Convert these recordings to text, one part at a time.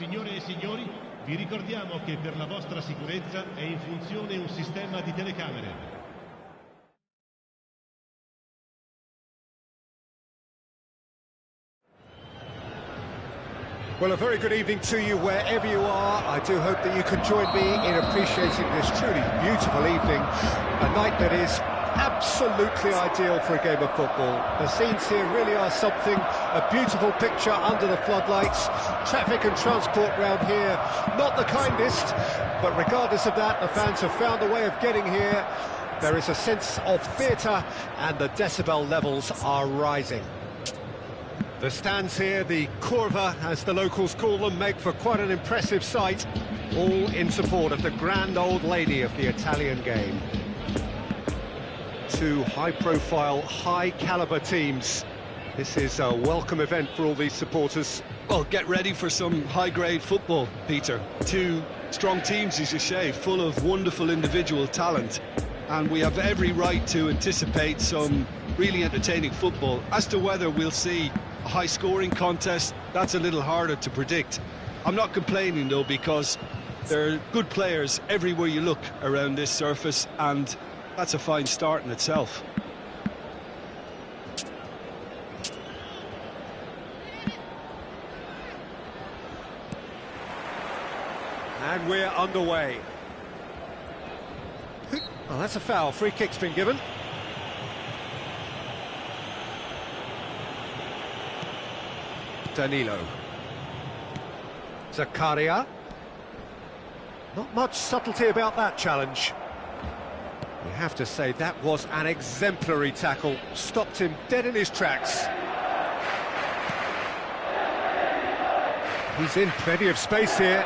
Signore e signori, vi ricordiamo che per la vostra sicurezza è in funzione un sistema di telecamere. Well, a very good evening to you wherever you are. I do hope that you can join me in appreciating this truly beautiful evening. A night that is absolutely ideal for a game of football. The scenes here really are something. A beautiful picture under the floodlights. Traffic and transport round here, not the kindest. But regardless of that, the fans have found a way of getting here. There is a sense of theatre and the decibel levels are rising. The stands here, the curva, as the locals call them, make for quite an impressive sight, all in support of the grand old lady of the Italian game. Two high-profile, high-caliber teams. This is a welcome event for all these supporters. Well, get ready for some high-grade football, Peter. Two strong teams, as you say, full of wonderful individual talent. And we have every right to anticipate some really entertaining football. As to whether we'll see a high-scoring contest, that's a little harder to predict. I'm not complaining, though, because there are good players everywhere you look around this surface, and that's a fine start in itself. And we're underway. Well, that's a foul. Free kick's been given. Danilo. Zakaria. Not much subtlety about that challenge. You have to say that was an exemplary tackle. Stopped him dead in his tracks. He's in plenty of space here.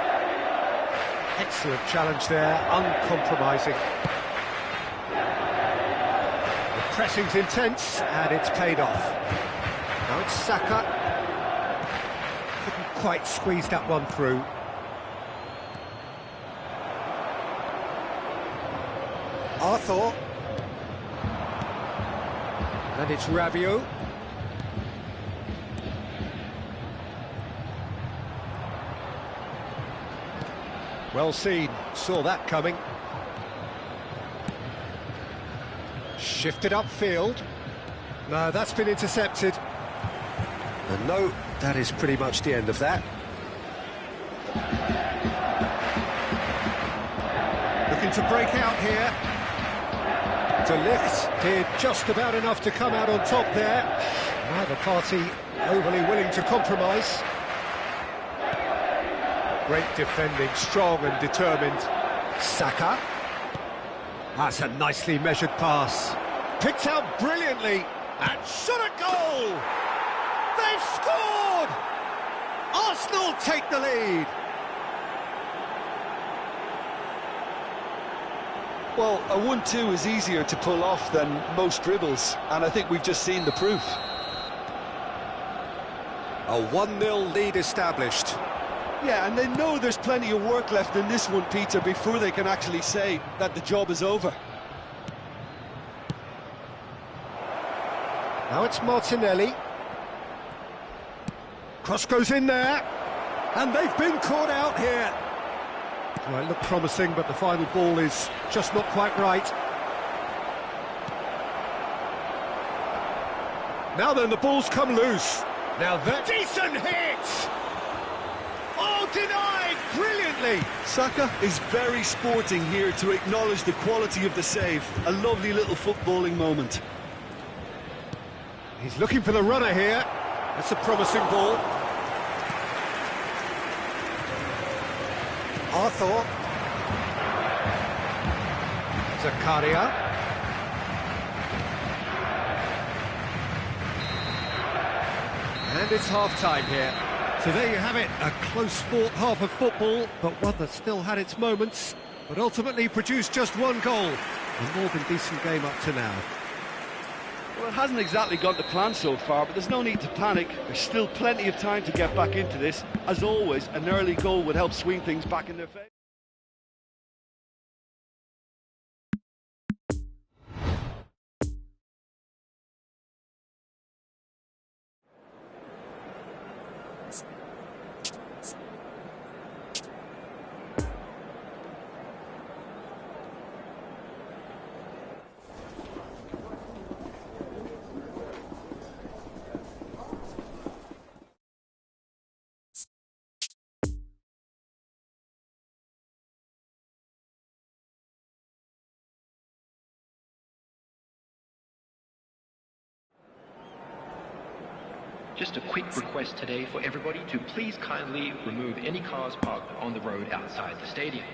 Excellent challenge there, uncompromising. The pressing's intense, and it's paid off. Now it's Saka. Couldn't quite squeeze that one through. Arthur. And it's Rabiot. Well seen, saw that coming. Shifted upfield. No, that's been intercepted. And no, that is pretty much the end of that. Looking to break out here. De Ligt did just about enough to come out on top there. Neither party overly willing to compromise. Great defending, strong and determined. Saka. That's a nicely measured pass. Picked out brilliantly and shot a goal! They've scored! Arsenal take the lead! Well, a 1-2 is easier to pull off than most dribbles, and I think we've just seen the proof. A 1-0 lead established. Yeah, and they know there's plenty of work left in this one, Peter, before they can actually say that the job is over. Now it's Martinelli. Cross goes in there, and they've been caught out here. Well, it looked promising, but the final ball is just not quite right. Now then, the ball's come loose. Now that decent hit! Oh, denied brilliantly! Saka is very sporting here to acknowledge the quality of the save. A lovely little footballing moment. He's looking for the runner here. That's a promising ball. Arthur. Zakaria. And it's half-time here. So there you have it, a close-fought half of football, but one that still had its moments, but ultimately produced just one goal. A more than decent game up to now. Well, it hasn't exactly gone to plan so far, but there's no need to panic. There's still plenty of time to get back into this. As always, an early goal would help swing things back in their favour. Just a quick request today for everybody to please kindly remove any cars parked on the road outside the stadium.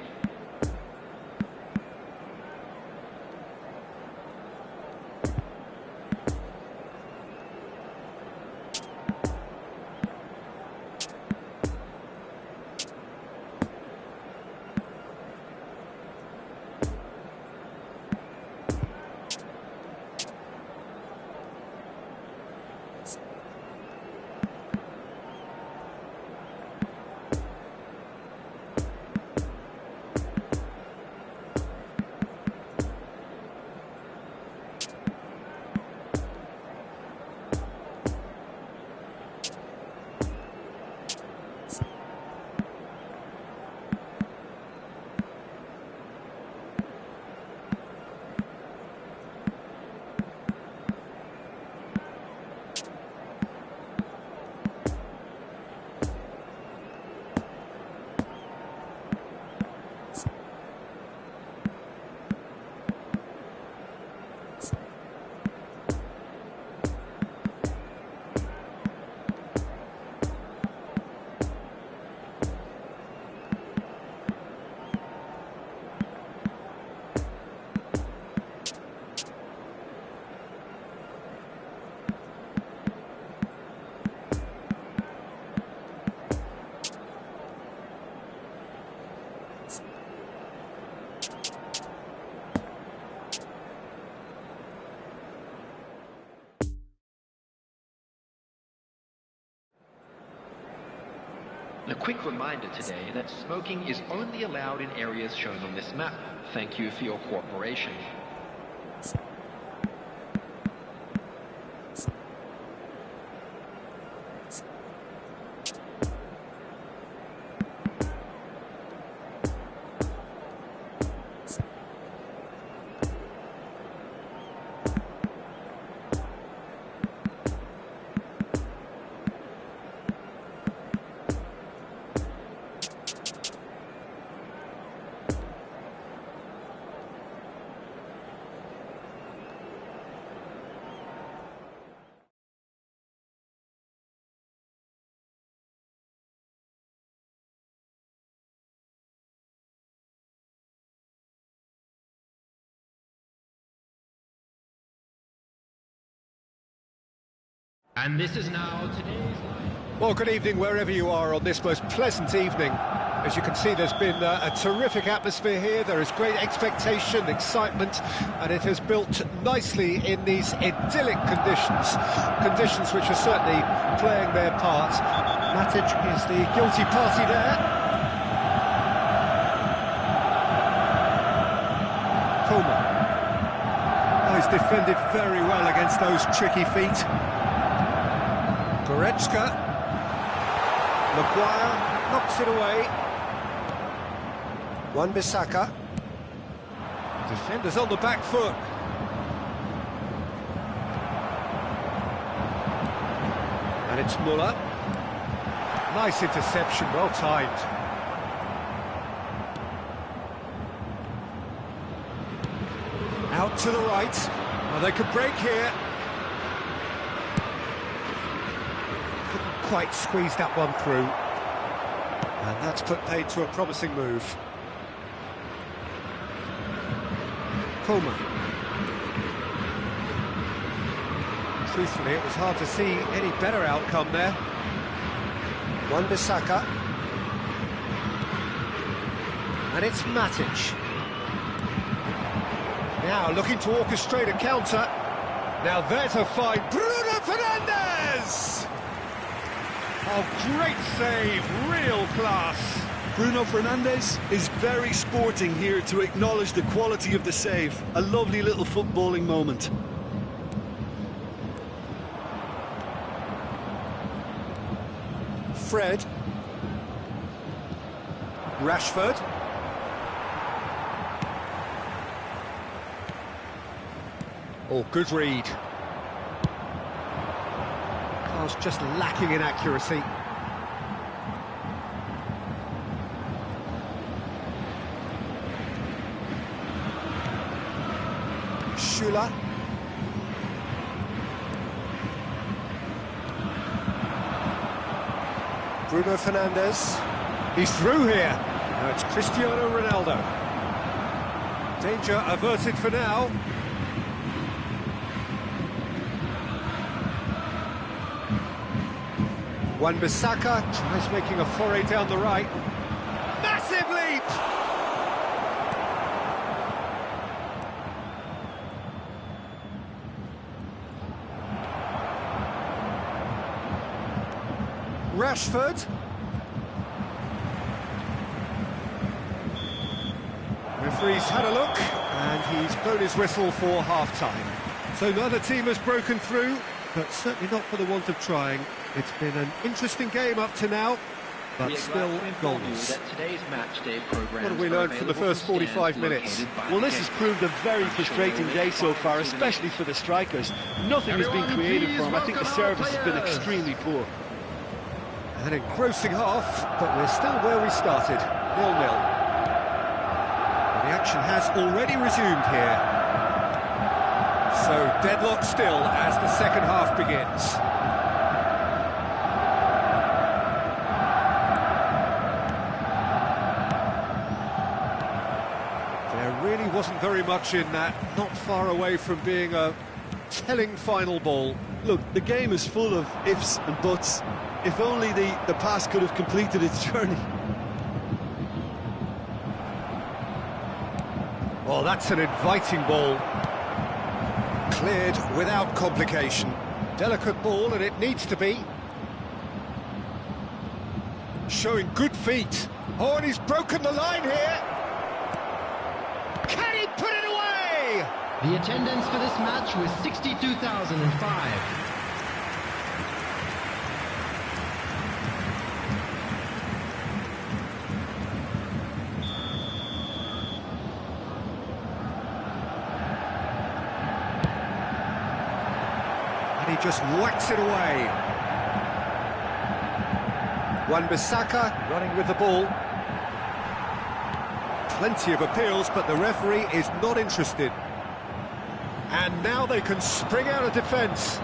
A quick reminder today that smoking is only allowed in areas shown on this map. Thank you for your cooperation. And this is now today's... Well, good evening wherever you are on this most pleasant evening. As you can see, there's been a terrific atmosphere here. There is great expectation, excitement, and it has built nicely in these idyllic conditions which are certainly playing their part. Matic is the guilty party there. Coleman. Oh, he's defended very well against those tricky feet. Goretzka. Maguire knocks it away. Wan-Bissaka. Defenders on the back foot. And it's Muller. Nice interception, well timed. Out to the right. Well, they could break here. Quite squeeze that one through, and that's put paid to a promising move. Coleman. Truthfully, it was hard to see any better outcome there. Wan-Bissaka, and it's Matic. Now looking to orchestrate a counter. Now there's a fine Bruno Fernandes. Oh, great save, real class. Bruno Fernandes is very sporting here to acknowledge the quality of the save. A lovely little footballing moment. Fred. Rashford. Oh, good read. Pass just lacking in accuracy. Schüller. Bruno Fernandes. He's through here. Now it's Cristiano Ronaldo. Danger averted for now. Wan-Bissaka tries making a foray down the right. Massive leap! Rashford. Referee's had a look, and he's blown his whistle for half-time. So neither team has broken through, but certainly not for the want of trying. It's been an interesting game up to now, but still goalless. What have we learned from the first 45 minutes? Well, this has proved a very frustrating day so far, especially for the strikers. Nothing has been created for them. I think the service has been extremely poor. An engrossing half, but we're still where we started, 0-0. The action has already resumed here. So deadlock still as the second half begins. There really wasn't very much in that, not far away from being a telling final ball. Look, the game is full of ifs and buts. If only the pass could have completed its journey. Oh, that's an inviting ball. Cleared without complication. Delicate ball, and it needs to be. Showing good feet. Oh, and he's broken the line here. Can he put it away? The attendance for this match was 62,005. He just whacks it away. Wan-Bissaka running with the ball. Plenty of appeals, but the referee is not interested. And now they can spring out of defence.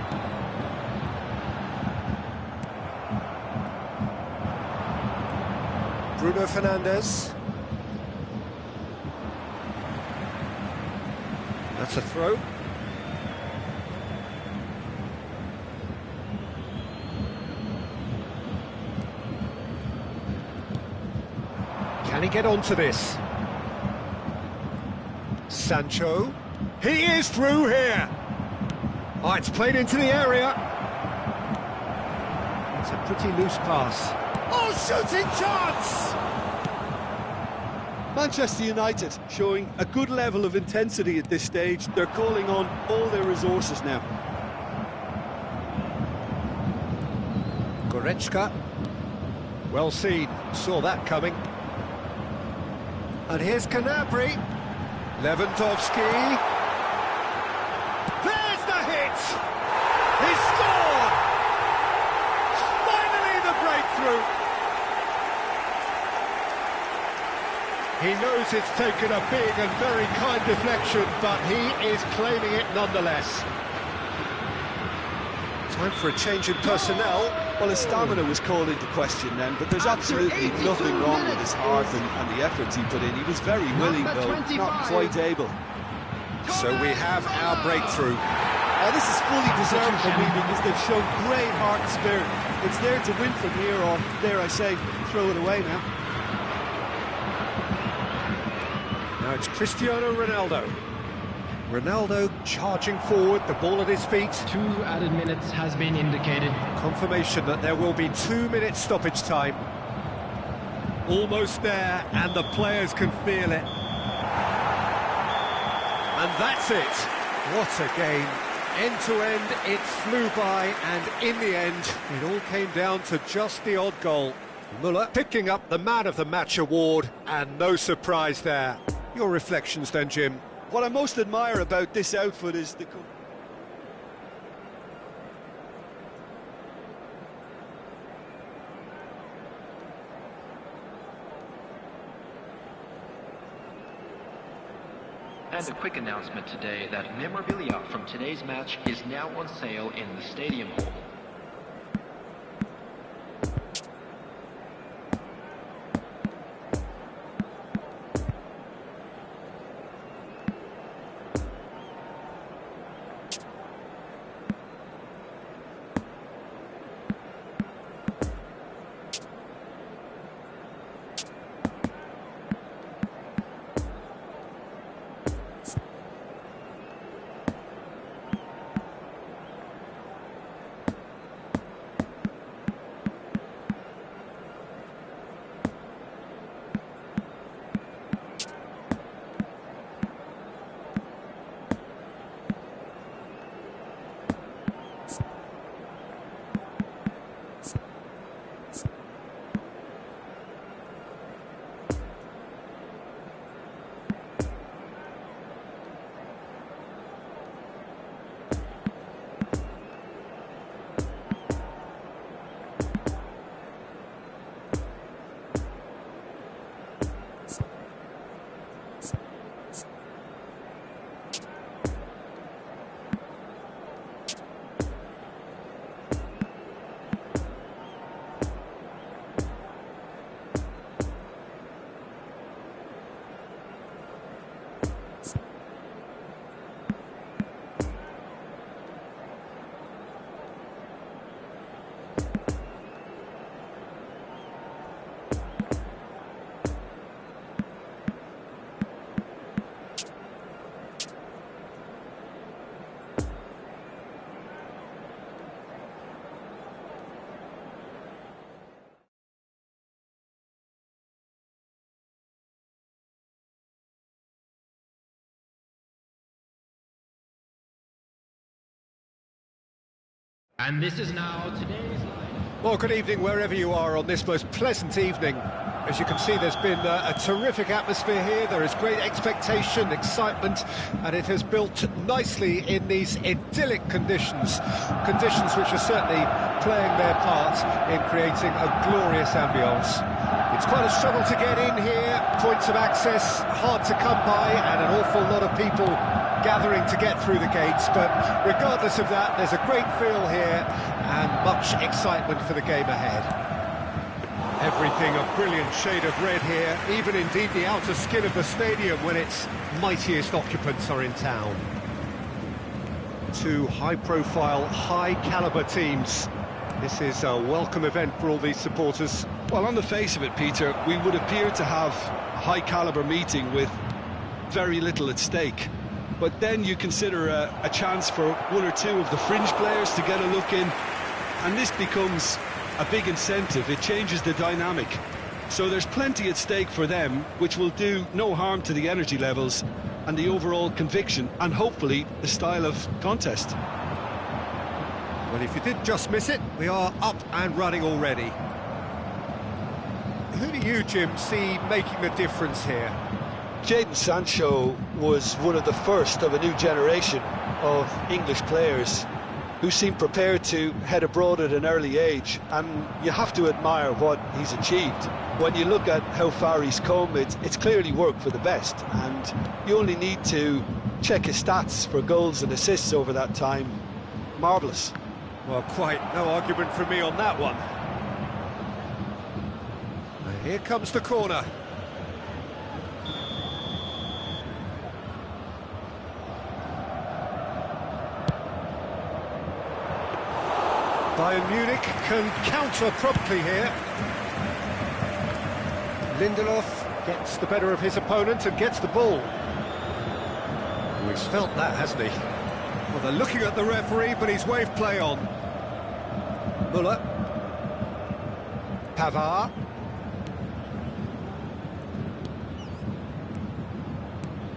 Bruno Fernandes. That's a throw. Can he get onto this? Sancho. He is through here. Oh, it's played into the area. It's a pretty loose pass. Oh, shooting chance! Manchester United showing a good level of intensity at this stage. They're calling on all their resources now. Goretzka. Well seen. Saw that coming. And here's Gnabry. Lewandowski. There's the hit! He scored! Finally the breakthrough! He knows it's taken a big and very kind deflection, but he is claiming it nonetheless. Time for a change in personnel. Well, his stamina was called into question then, but there's absolutely nothing wrong with his heart and the efforts he put in. He was very willing, though, not quite able. So we have our breakthrough. Oh, this is fully deserved for me because they've shown great heart and spirit. It's there to win from here, or dare I say, throw it away now. Now it's Cristiano Ronaldo. Ronaldo charging forward, the ball at his feet. 2 added minutes has been indicated. Confirmation that there will be 2 minutes stoppage time. Almost there, and the players can feel it. And that's it. What a game. End to end, it flew by, and in the end, it all came down to just the odd goal. Müller picking up the Man of the Match award, and no surprise there. Your reflections then, Jim? What I most admire about this outfit is the... And a quick announcement today that memorabilia from today's match is now on sale in the Stadium Hall. And this is now today's line. Well, good evening wherever you are on this most pleasant evening. As you can see, there's been a terrific atmosphere here. There is great expectation, excitement, and it has built nicely in these idyllic conditions. Conditions which are certainly playing their part in creating a glorious ambience. It's quite a struggle to get in here, points of access hard to come by, and an awful lot of people gathering to get through the gates. But regardless of that, there's a great feel here and much excitement for the game ahead. Everything a brilliant shade of red here, even indeed the outer skin of the stadium when its mightiest occupants are in town. Two high-profile, high-caliber teams. This is a welcome event for all these supporters. Well, on the face of it, Peter, we would appear to have a high-caliber meeting with very little at stake. But then you consider a chance for one or two of the fringe players to get a look in, and this becomes a big incentive. It changes the dynamic. So there's plenty at stake for them, which will do no harm to the energy levels and the overall conviction, and hopefully the style of contest. Well, if you did just miss it, we are up and running already. Who do you, Jim, see making the difference here? Jadon Sancho was one of the first of a new generation of English players who seem prepared to head abroad at an early age, and you have to admire what he's achieved. When you look at how far he's come, it's clearly worked for the best, and you only need to check his stats for goals and assists over that time. Marvellous. Well, quite no argument from me on that one. And here comes the corner. Bayern Munich can counter promptly here. Lindelof gets the better of his opponent and gets the ball. Oh, he's felt that, hasn't he? Well, they're looking at the referee, but he's waved play on. Muller. Pavard.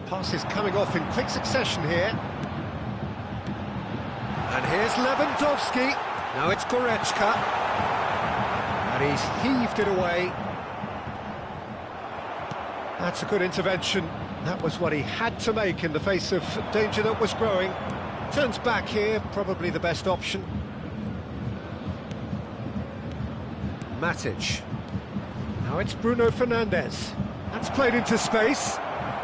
Passes coming off in quick succession here. And here's Lewandowski. Now it's Goretzka, and he's heaved it away. That's a good intervention. That was what he had to make in the face of danger that was growing. Turns back here, probably the best option. Matic. Now it's Bruno Fernandes. That's played into space,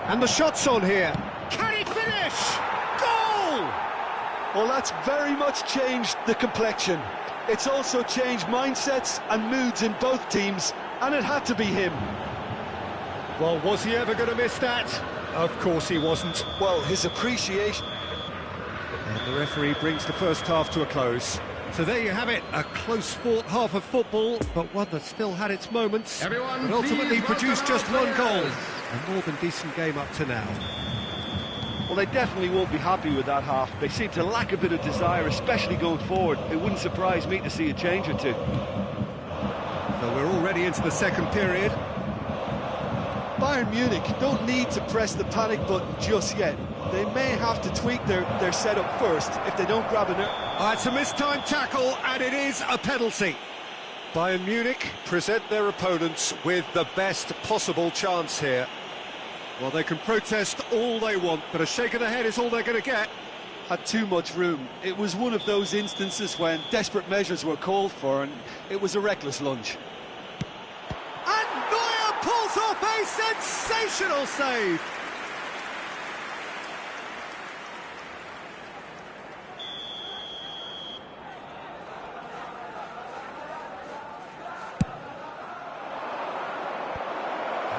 and the shot's on here. Can he finish? Goal! Well, that's very much changed the complexion. It's also changed mindsets and moods in both teams, and it had to be him. Well, was he ever going to miss that? Of course he wasn't. Well, his appreciation... And the referee brings the first half to a close. So there you have it, a close-fought half of football, but one that still had its moments. Everyone, but ultimately please produced welcome just our one goal. players. A more than decent game up to now. Well, they definitely won't be happy with that half. They seem to lack a bit of desire, especially going forward. It wouldn't surprise me to see a change or two. So we're already into the second period. Bayern Munich don't need to press the panic button just yet. They may have to tweak their setup first if they don't grab it. It's a mistimed tackle, and it is a penalty. Bayern Munich present their opponents with the best possible chance here. Well, they can protest all they want, but a shake of the head is all they're going to get. Had too much room. It was one of those instances when desperate measures were called for, and it was a reckless lunge. And Neuer pulls off a sensational save.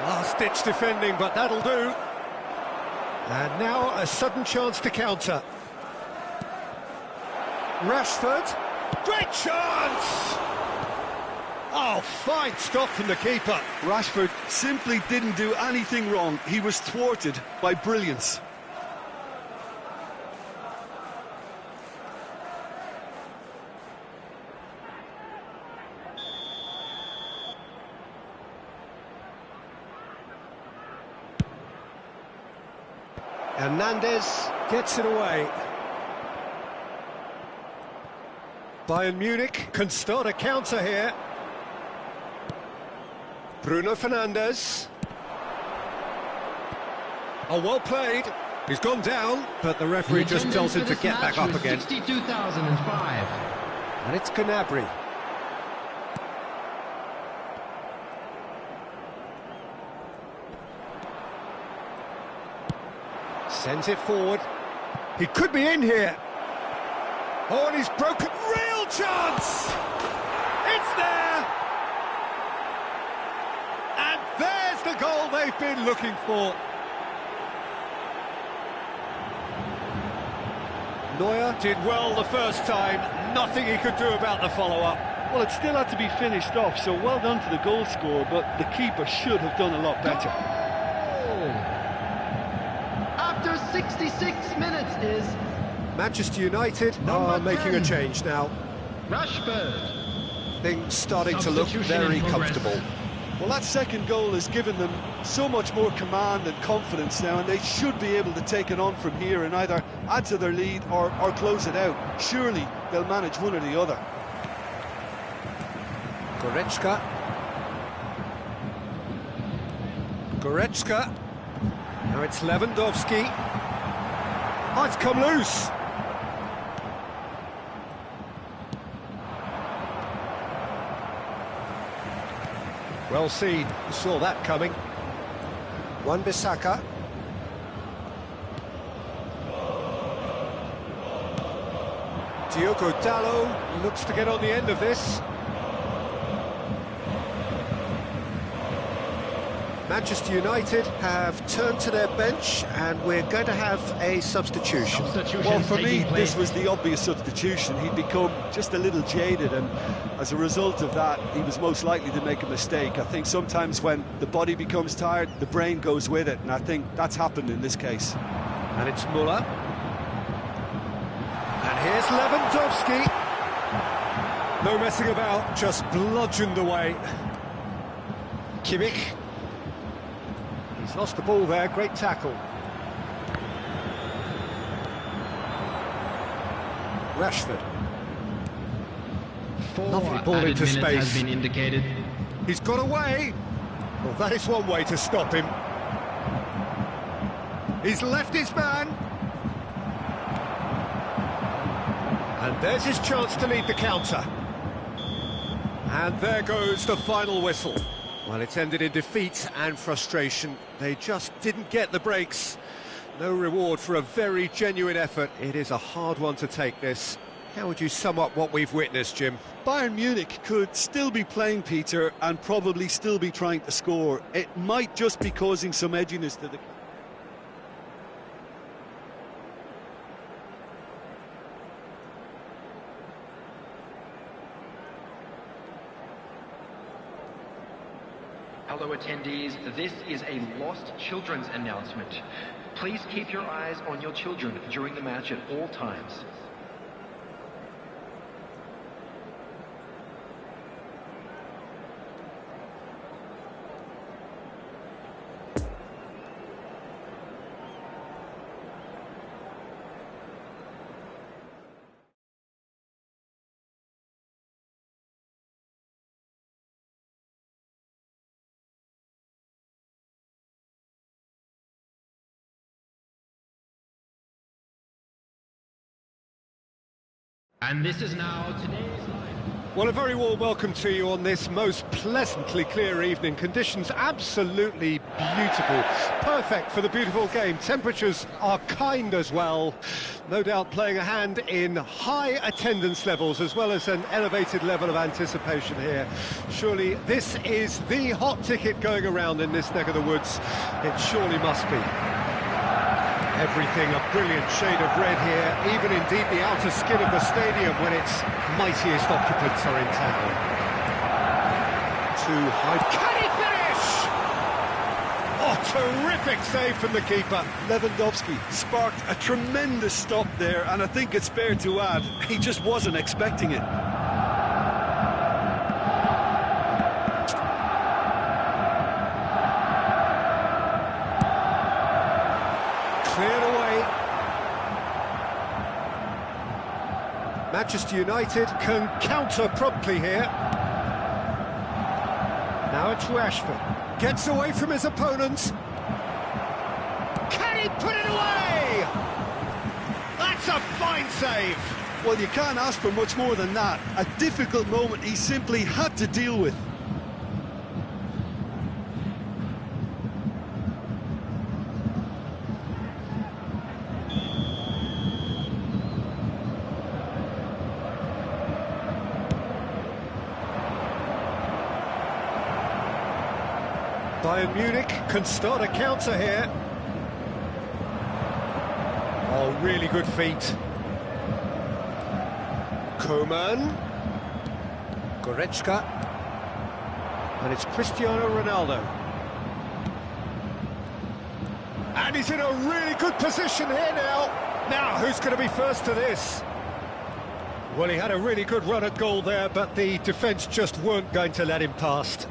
Last-ditch defending, but that'll do. And now a sudden chance to counter. Rashford. Great chance! Oh, fine stop from the keeper. Rashford simply didn't do anything wrong. He was thwarted by brilliance. Hernandez gets it away. Bayern Munich can start a counter here. Bruno Fernandes. Oh, well played. He's gone down, but the referee just tells him to get back up again. 62,005. And it's Gnabry. Sends it forward. He could be in here. Oh, and he's broken. Real chance! It's there! And there's the goal they've been looking for. Neuer did well the first time. Nothing he could do about the follow-up. Well, it still had to be finished off, so well done to the goal scorer, but the keeper should have done a lot better. After 66 minutes is Manchester United are making a change now. Rashford. Things starting to look very comfortable. Well, that second goal has given them so much more command and confidence now, and they should be able to take it on from here and either add to their lead or close it out. Surely they'll manage one or the other. Goretzka. Goretzka. Now it's Lewandowski. Oh, it's come loose. Well seen, saw that coming. Wan-Bissaka. Diogo Dalot looks to get on the end of this. Manchester United have turned to their bench and we're going to have a substitution. Well, for me, this was the obvious substitution. He'd become just a little jaded, and as a result of that, he was most likely to make a mistake. I think sometimes when the body becomes tired, the brain goes with it, and I think that's happened in this case. And it's Müller. And here's Lewandowski. No messing about, just bludgeoned away. Kimmich. He's lost the ball there, great tackle. Rashford. Lovely ball into space. Has been indicated. He's got away. Well, that is one way to stop him. He's left his man. And there's his chance to lead the counter. And there goes the final whistle. Well, it's ended in defeat and frustration. They just didn't get the breaks. No reward for a very genuine effort. It is a hard one to take, this. How would you sum up what we've witnessed, Jim? Bayern Munich could still be playing, Peter, and probably still be trying to score. It might just be causing some edginess to the... Hello attendees, this is a lost children's announcement. Please keep your eyes on your children during the match at all times. And this is now today's line. Well, a very warm welcome to you on this most pleasantly clear evening. Conditions absolutely beautiful. Perfect for the beautiful game. Temperatures are kind as well. No doubt playing a hand in high attendance levels as well as an elevated level of anticipation here. Surely this is the hot ticket going around in this neck of the woods. It surely must be. Everything a brilliant shade of red here, even indeed the outer skin of the stadium when its mightiest occupants are in town. Too high. Can he finish? Oh, terrific save from the keeper. Lewandowski sparked a tremendous stop there, and I think it's fair to add, he just wasn't expecting it. Cleared away. Manchester United can counter promptly here. Now it's Rashford. Gets away from his opponent. Can he put it away? That's a fine save. Well, you can't ask for much more than that. A difficult moment he simply had to deal with. Bayern Munich can start a counter here. Oh, really good feet. Koeman. Goretzka. And it's Cristiano Ronaldo. And he's in a really good position here now. Now, who's going to be first to this? Well, he had a really good run at goal there, but the defence just weren't going to let him past.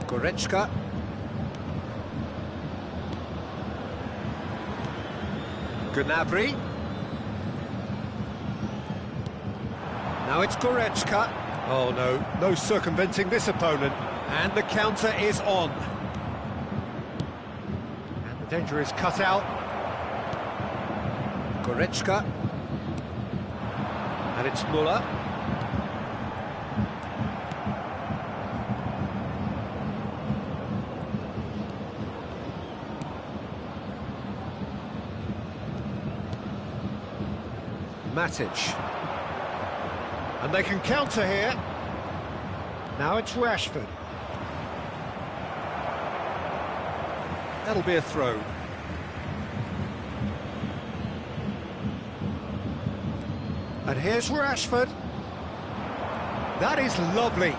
Goretzka. Gnabry. Now it's Goretzka. Oh no, no circumventing this opponent. And the counter is on. And the danger is cut out. Goretzka. And it's Müller. Matic. And they can counter here. Now it's Rashford. That'll be a throw. And here's Rashford. That is lovely.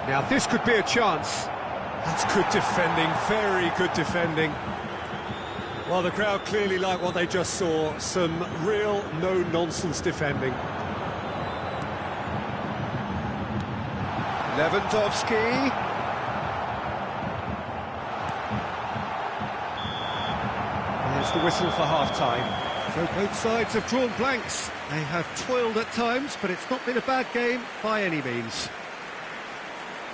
Now this could be a chance. That's good defending, very good defending. Well, the crowd clearly like what they just saw. Some real no-nonsense defending. Lewandowski. There's the whistle for half-time. So both sides have drawn blanks. They have toiled at times, but it's not been a bad game by any means.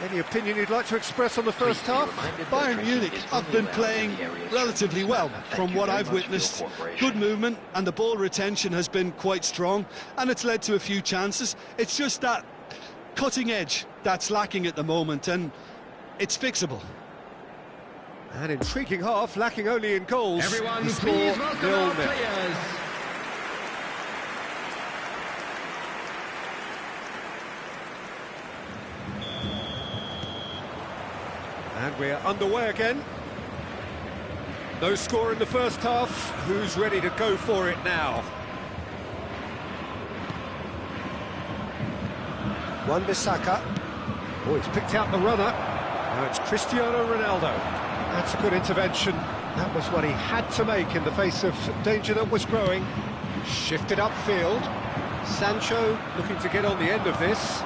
Any opinion you'd like to express on the first half? Bayern Munich have been playing relatively well from what I've witnessed. Good movement and the ball retention has been quite strong and it's led to a few chances. It's just that cutting edge that's lacking at the moment and it's fixable. An intriguing half, lacking only in goals. Everyone, The score please welcome our 0-0. players. And we're underway again. No score in the first half. Who's ready to go for it now? Wan-Bissaka. Oh, he's picked out the runner. Now it's Cristiano Ronaldo. That's a good intervention. That was what he had to make in the face of danger that was growing. Shifted upfield. Sancho looking to get on the end of this.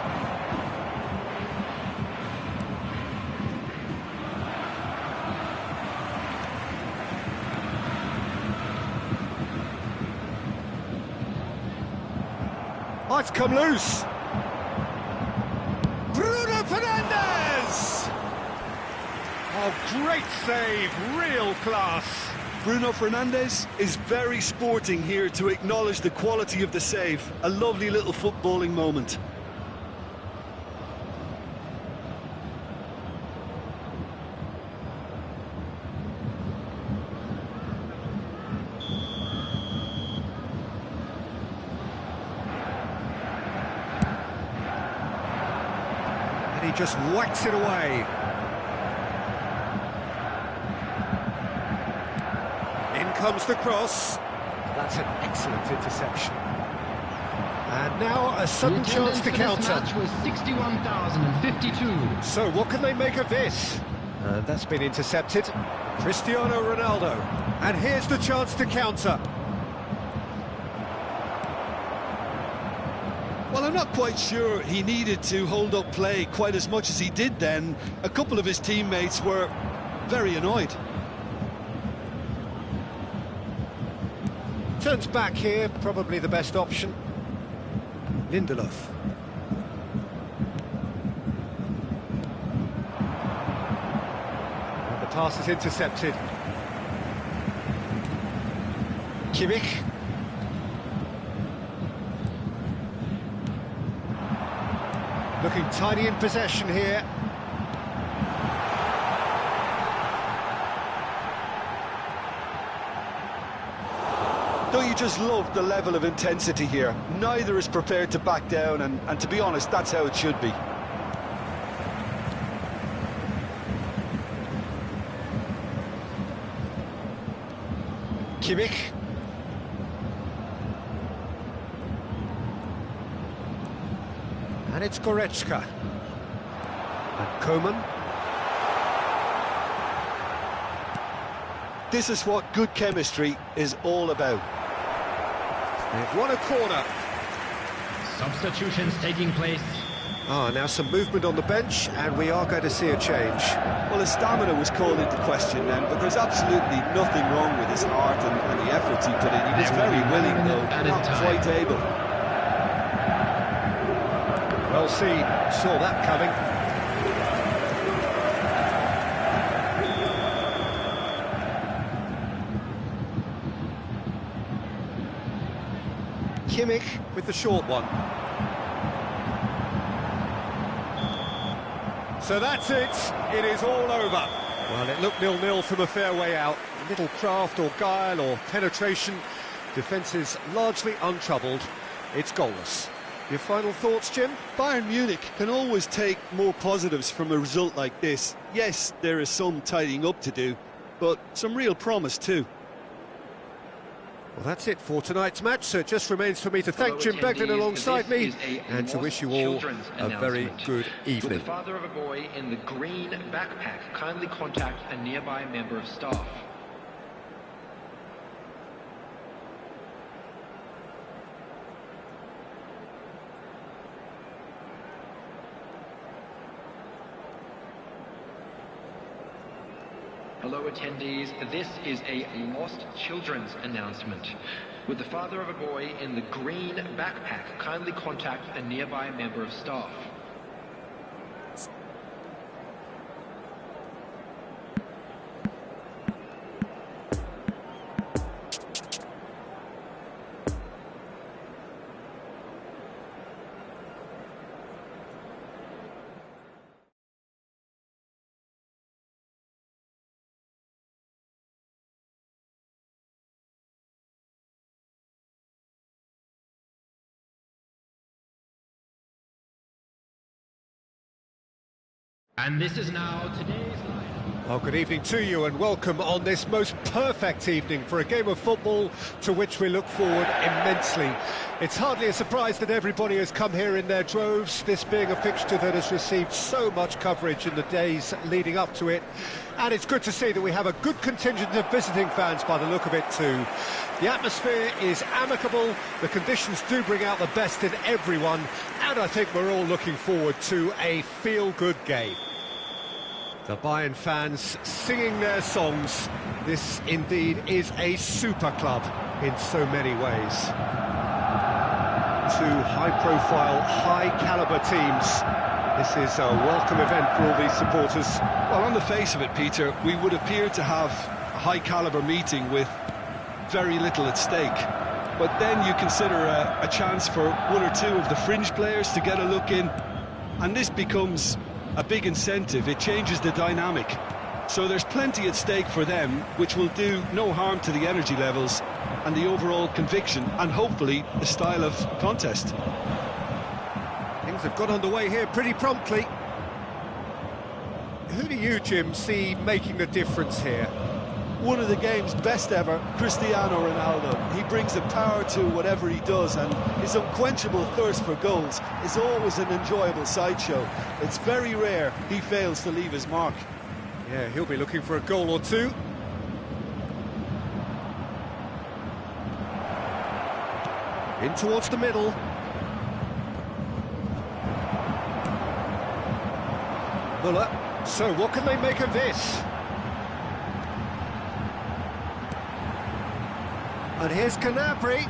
Oh, it's come loose. Bruno Fernandes! Oh, great save, real class. Bruno Fernandes is very sporting here to acknowledge the quality of the save. A lovely little footballing moment. He just whacks it away. In comes the cross. That's an excellent interception. And now a sudden chance to counter. This match was 61,052. So what can they make of this? And that's been intercepted. Cristiano Ronaldo. And here's the chance to counter. Well, I'm not quite sure he needed to hold up play quite as much as he did then. A couple of his teammates were very annoyed. Turns back here, probably the best option. Lindelof. And the pass is intercepted. Kimmich. Looking tidy in possession here. Don't you just love the level of intensity here? Neither is prepared to back down, and to be honest, that's how it should be. Kimmich. And it's Goretzka. And Coman. This is what good chemistry is all about. They've won a corner. Substitutions taking place. Now some movement on the bench, and we are going to see a change. Well, his stamina was called into question then, but there's absolutely nothing wrong with his heart and the efforts he put in. He was very willing, though, not quite able. Well seen, saw that coming. Kimmich with the short one. So that's it. It is all over. Well, it looked 0-0 from a fair way out. A little craft or guile or penetration. Defence is largely untroubled. It's goalless. Your final thoughts, Jim? Bayern Munich can always take more positives from a result like this. Yes, there is some tidying up to do, but some real promise too. Well, that's it for tonight's match, so it just remains for me to thank Jim Beglin alongside me and to wish you all a very good evening. Will the father of a boy in the green backpack kindly contact a nearby member of staff? Hello attendees, this is a lost children's announcement. Would the father of a boy in the green backpack kindly contact a nearby member of staff? And this is now today's lineup. Well, good evening to you and welcome on this most perfect evening for a game of football to which we look forward immensely. It's hardly a surprise that everybody has come here in their droves, this being a fixture that has received so much coverage in the days leading up to it. And it's good to see that we have a good contingent of visiting fans by the look of it too. The atmosphere is amicable, the conditions do bring out the best in everyone, and I think we're all looking forward to a feel-good game. The Bayern fans singing their songs. This indeed is a super club in so many ways. Two high-profile, high-caliber teams. This is a welcome event for all these supporters. Well, on the face of it, Peter, we would appear to have a high-caliber meeting with very little at stake. But then you consider a chance for one or two of the fringe players to get a look in, and this becomes a big incentive. It changes the dynamic. So there's plenty at stake for them, which will do no harm to the energy levels and the overall conviction, and hopefully the style of contest. Things have got underway here pretty promptly. Who do you, Jim, see making the difference here? One of the game's best ever, Cristiano Ronaldo. He brings the power to whatever he does, and his unquenchable thirst for goals is always an enjoyable sideshow. It's very rare he fails to leave his mark. Yeah, he'll be looking for a goal or two. In towards the middle. Muller. So what can they make of this? And here's Gnabry.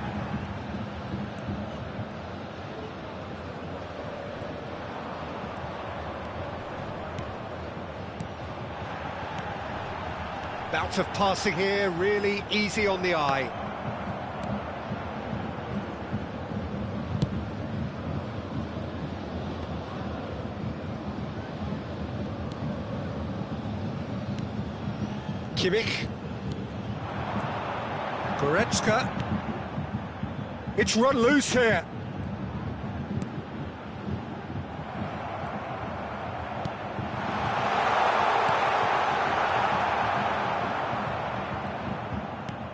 Bout of passing here, really easy on the eye. Kimmich. Goretzka. It's run loose here.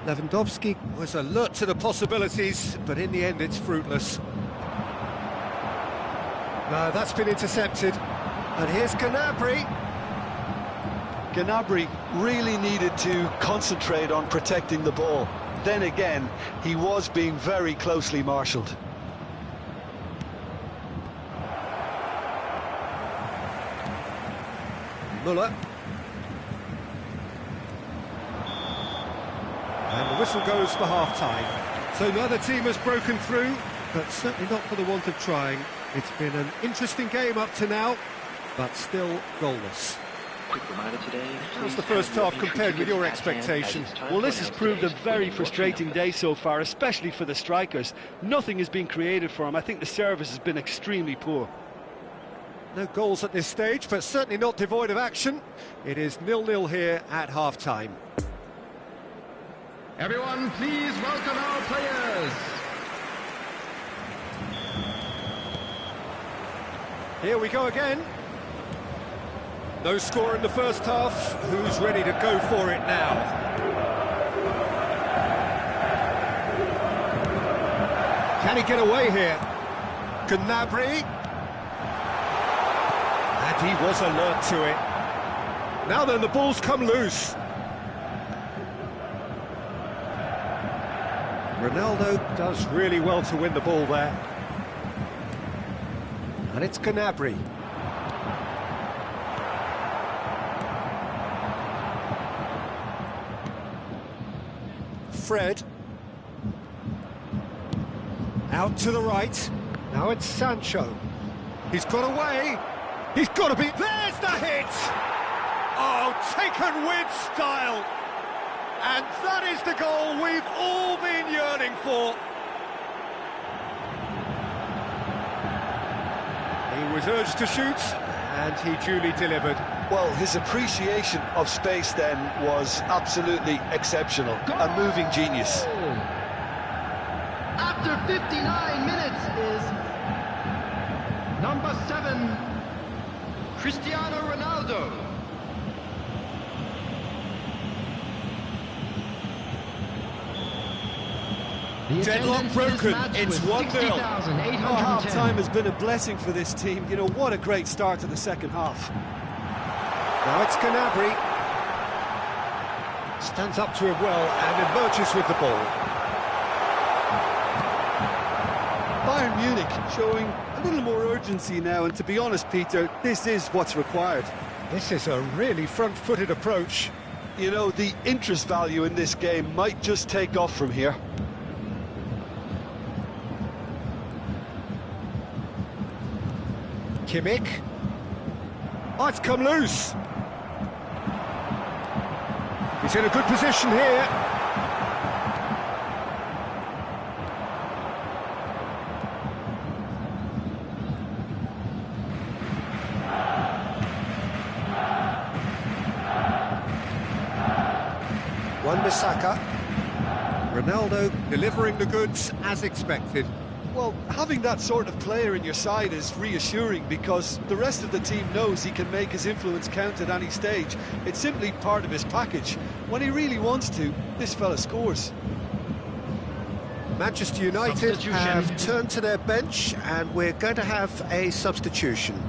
Lewandowski was alert to the possibilities, but in the end it's fruitless. No, that's been intercepted. And here's Gnabry. Gnabry really needed to concentrate on protecting the ball. Then again, he was being very closely marshalled. Müller. And the whistle goes for half-time. So neither team has broken through, but certainly not for the want of trying. It's been an interesting game up to now, but still goalless. Quick reminder today. How's the first half compared with your expectation? Well, this has proved a very frustrating day so far, especially for the strikers. Nothing has been created for them. I think the service has been extremely poor. No goals at this stage, but certainly not devoid of action. It is 0-0 here at half-time. Everyone, please welcome our players. Here we go again. No score in the first half. Who's ready to go for it now? Can he get away here? Gnabry. And he was alert to it. Now then, the ball's come loose. Ronaldo does really well to win the ball there. And it's Gnabry. Fred. Out to the right. Now it's Sancho. He's got away. He's got to be... There's the hit! Oh, taken with style. And that is the goal we've all been yearning for. He was urged to shoot, and he duly delivered. Well, his appreciation of space then was absolutely exceptional. A moving genius. After 59 minutes is number 7, Cristiano Ronaldo. Deadlock broken, it's 1-0. Half-time has been a blessing for this team. You know, what a great start to the second half. Now it's Gnabry. Stands up to it well and emerges with the ball. Bayern Munich showing a little more urgency now, and to be honest, Peter, this is what's required. This is a really front-footed approach. You know, the interest value in this game might just take off from here. Kimmich. Oh, it's come loose. He's in a good position here. Wan-Bissaka. Ronaldo delivering the goods as expected. Well, having that sort of player in your side is reassuring because the rest of the team knows he can make his influence count at any stage. It's simply part of his package. When he really wants to, this fella scores. Manchester United have turned to their bench and we're going to have a substitution.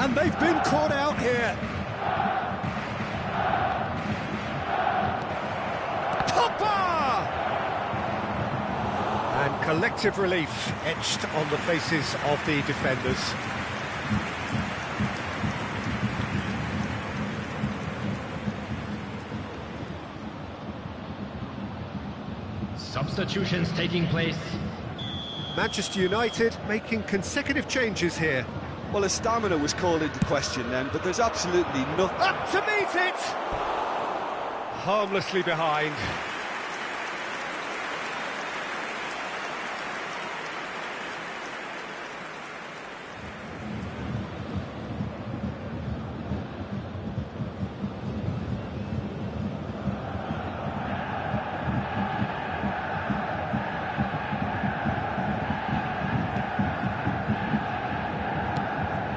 And they've been caught out here. Pogba! And collective relief etched on the faces of the defenders. Substitutions taking place. Manchester United making consecutive changes here. Well, his stamina was called into question then, but there's absolutely nothing. Up to meet it! Harmlessly behind.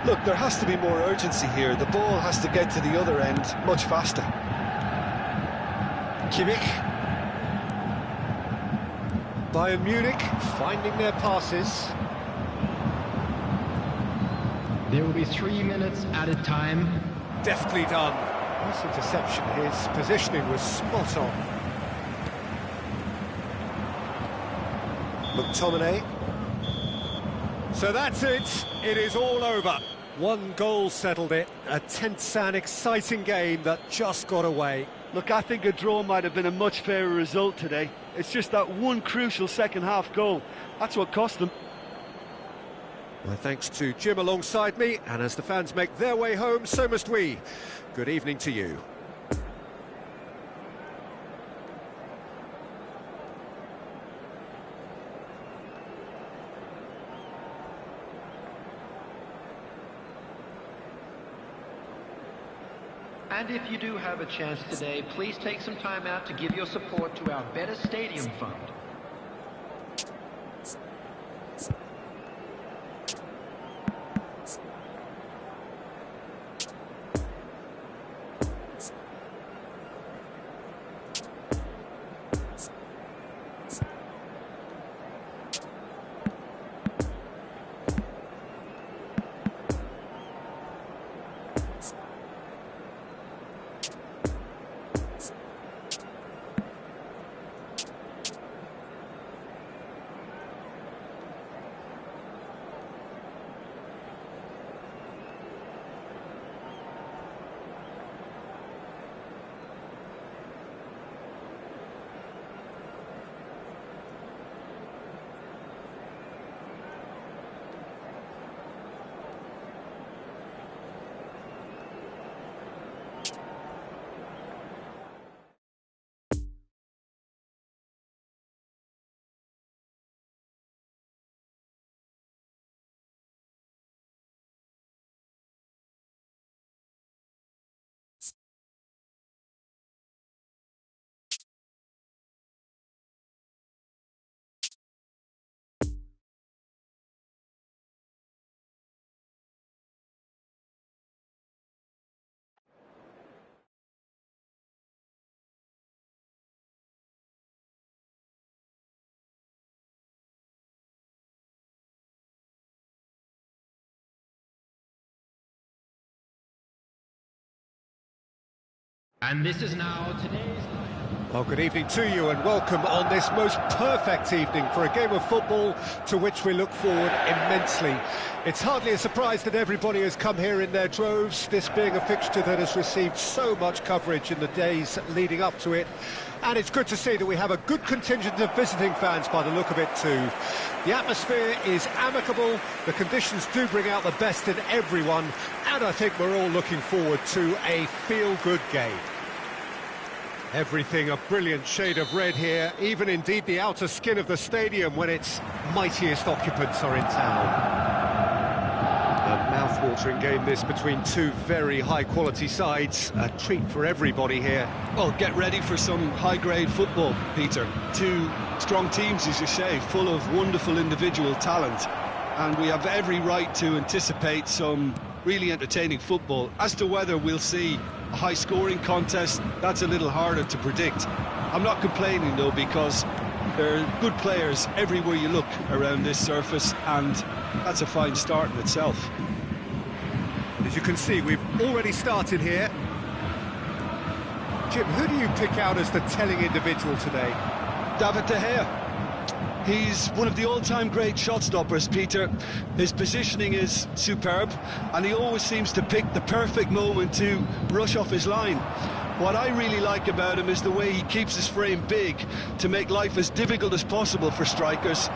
Look, there has to be more urgency here. The ball has to get to the other end much faster. Kimmich. Bayern Munich finding their passes. There will be 3 minutes added time. Deftly done. Nice interception. His positioning was spot on. McTominay. So that's it. It is all over. One goal settled it. A tense and exciting game that just got away. Look, I think a draw might have been a much fairer result today. It's just that one crucial second-half goal. That's what cost them. My thanks to Jim alongside me, and as the fans make their way home, so must we. Good evening to you. And if you do have a chance today, please take some time out to give your support to our Better Stadium Fund. And this is now today's... Well, good evening to you and welcome on this most perfect evening for a game of football to which we look forward immensely. It's hardly a surprise that everybody has come here in their droves, this being a fixture that has received so much coverage in the days leading up to it. And it's good to see that we have a good contingent of visiting fans by the look of it too. The atmosphere is amicable, the conditions do bring out the best in everyone, and I think we're all looking forward to a feel-good game. Everything a brilliant shade of red here, even indeed the outer skin of the stadium when its mightiest occupants are in town. A mouth-watering game this between two very high-quality sides, a treat for everybody here. Well, get ready for some high-grade football, Peter. Two strong teams, as you say, full of wonderful individual talent. And we have every right to anticipate some really entertaining football. As to whether we'll see a high-scoring contest, that's a little harder to predict. I'm not complaining, though, because there are good players everywhere you look around this surface, and that's a fine start in itself. As you can see, we've already started here. Jim, who do you pick out as the telling individual today? David De Gea. He's one of the all-time great shot-stoppers, Peter. His positioning is superb, and he always seems to pick the perfect moment to rush off his line. What I really like about him is the way he keeps his frame big to make life as difficult as possible for strikers.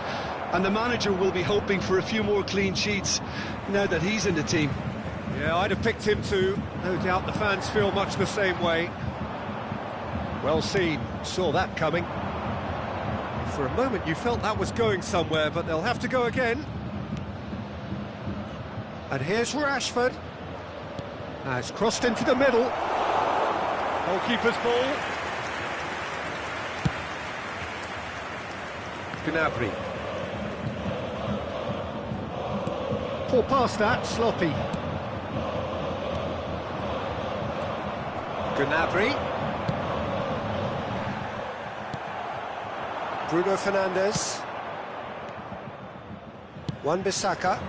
And the manager will be hoping for a few more clean sheets now that he's in the team. Yeah, I'd have picked him too. No doubt the fans feel much the same way. Well seen, saw that coming. For a moment you felt that was going somewhere, but they'll have to go again. And here's Rashford. Now it's crossed into the middle. Goalkeeper's ball. Gnabry. Poor pass that, sloppy. Gnabry. Bruno Fernandes. Wan-Bissaka.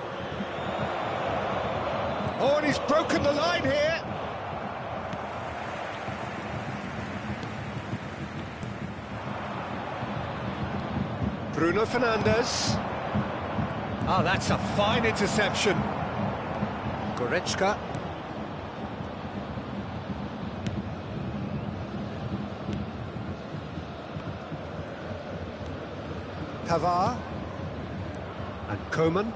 Oh, and he's broken the line here. Bruno Fernandes. Ah, that's a fine interception. Goretzka. Pavard. And Koeman.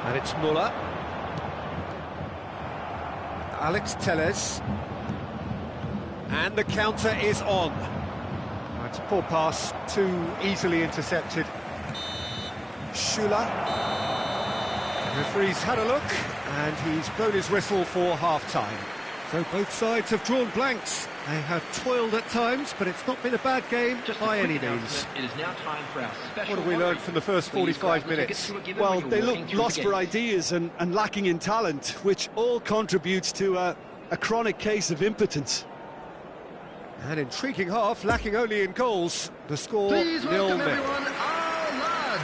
And it's Muller. Alex Telles. And the counter is on. It's a poor pass, too easily intercepted. Schüller. The referee's had a look, and he's blown his whistle for half-time. So both sides have drawn blanks. They have toiled at times, but it's not been a bad game by any means. It is now time for our special. What have we learned from the first 45 minutes? Well, they look lost for ideas and lacking in talent, which all contributes to a chronic case of impotence. An intriguing half, lacking only in goals. The score 0-0. Please welcome everyone, our lads.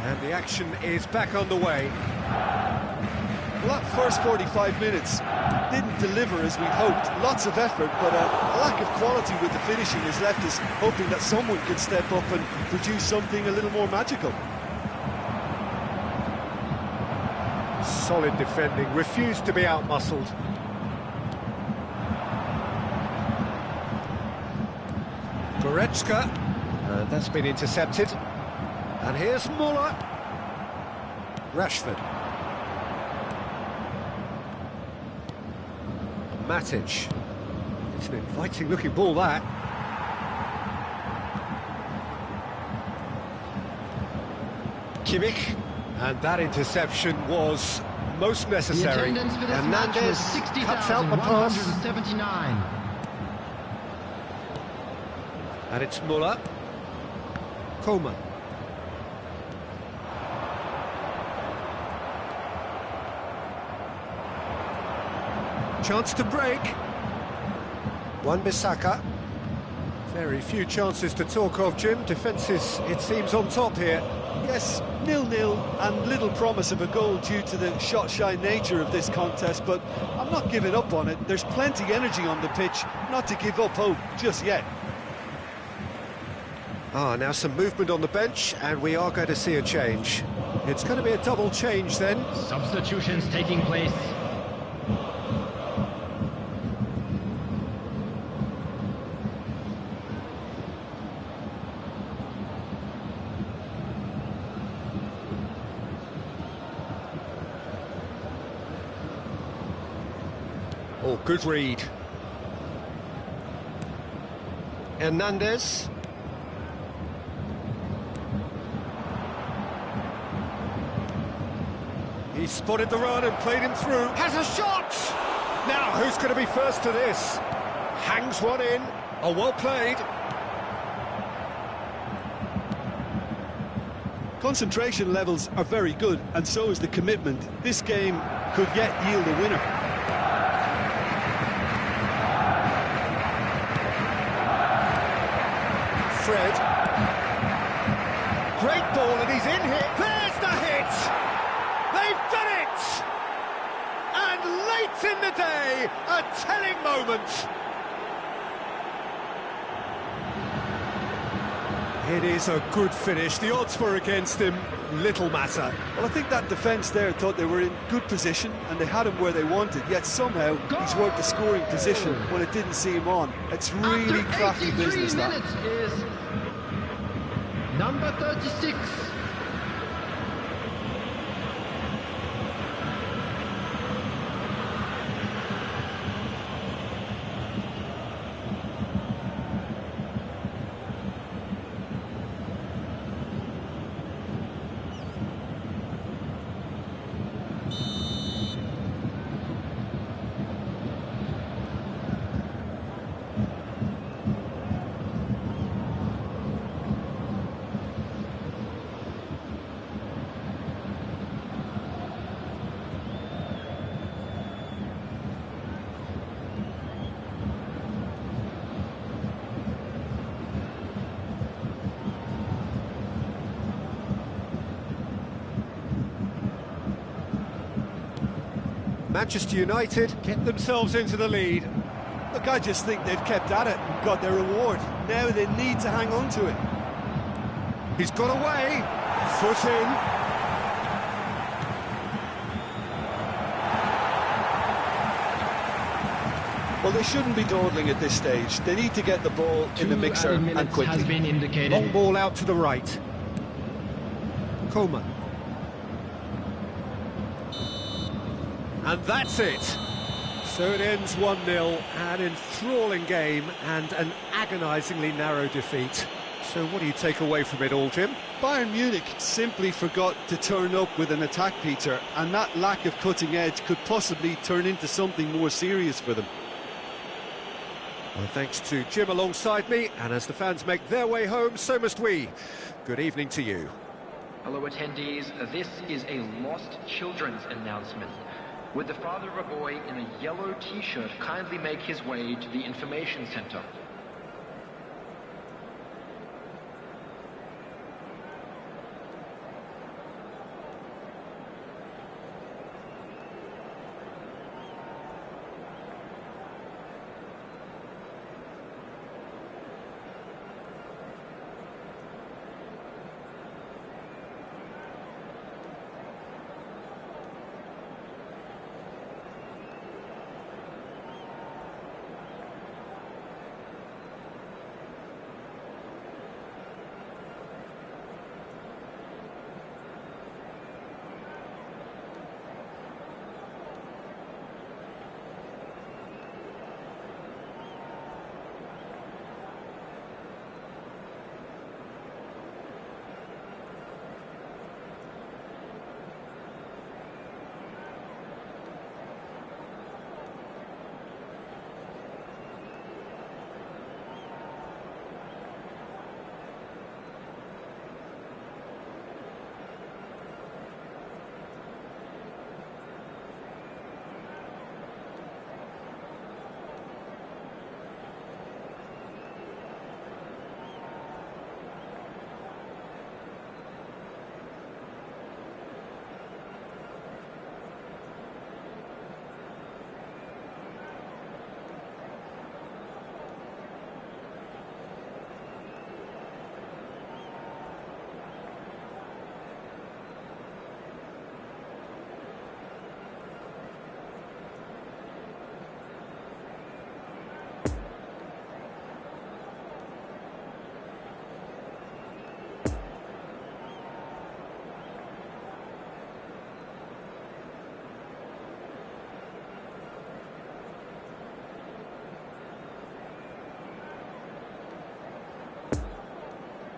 And the action is back on the way. Well, that first 45 minutes didn't deliver as we hoped. Lots of effort, but a lack of quality with the finishing has left us hoping that someone could step up and produce something a little more magical. Solid defending, refused to be outmuscled. Goretzka. That's been intercepted. And here's Muller. Rashford. Matic. It's an inviting looking ball, that. Kimmich. And that interception was most necessary. Hernandez cuts out the pass. 60,179. And it's Muller. Koeman. Chance to break. Wan-Bissaka. Very few chances to talk of, Jim. Defence is, it seems, on top here. Yes, 0-0 and little promise of a goal due to the shot-shy nature of this contest, but I'm not giving up on it. There's plenty energy on the pitch, not to give up hope just yet. Now some movement on the bench, and we are going to see a change. It's going to be a double change then. Substitutions taking place. Oh, good read. Hernandez. He spotted the run and played him through. Has a shot! Now, who's going to be first to this? Hangs one in. Oh, well played. Concentration levels are very good, and so is the commitment. This game could yet yield a winner. Fred. Great ball, and he's in here. There's the hit! They've done it! And late in the day, a telling moment. It is a good finish. The odds were against him. Little matter. Well, I think that defence there thought they were in good position and they had him where they wanted, yet somehow he's worked the scoring position when it didn't see him on. It's really crafty business, that. Minutes is number 36. Manchester United get themselves into the lead. Look, I just think they've kept at it and got their reward. Now they need to hang on to it. He's got away. Foot in. Well, they shouldn't be dawdling at this stage. They need to get the ball in the mixer and Has quickly. been indicated. Long ball out to the right. Coleman. And that's it. So it ends 1-0, an enthralling game and an agonisingly narrow defeat. So what do you take away from it all, Jim? Bayern Munich simply forgot to turn up with an attack, Peter, and that lack of cutting edge could possibly turn into something more serious for them. Well, thanks to Jim alongside me, and as the fans make their way home, so must we. Good evening to you. Hello attendees, this is a lost children's announcement. Would the father of a boy in a yellow t-shirt kindly make his way to the information center?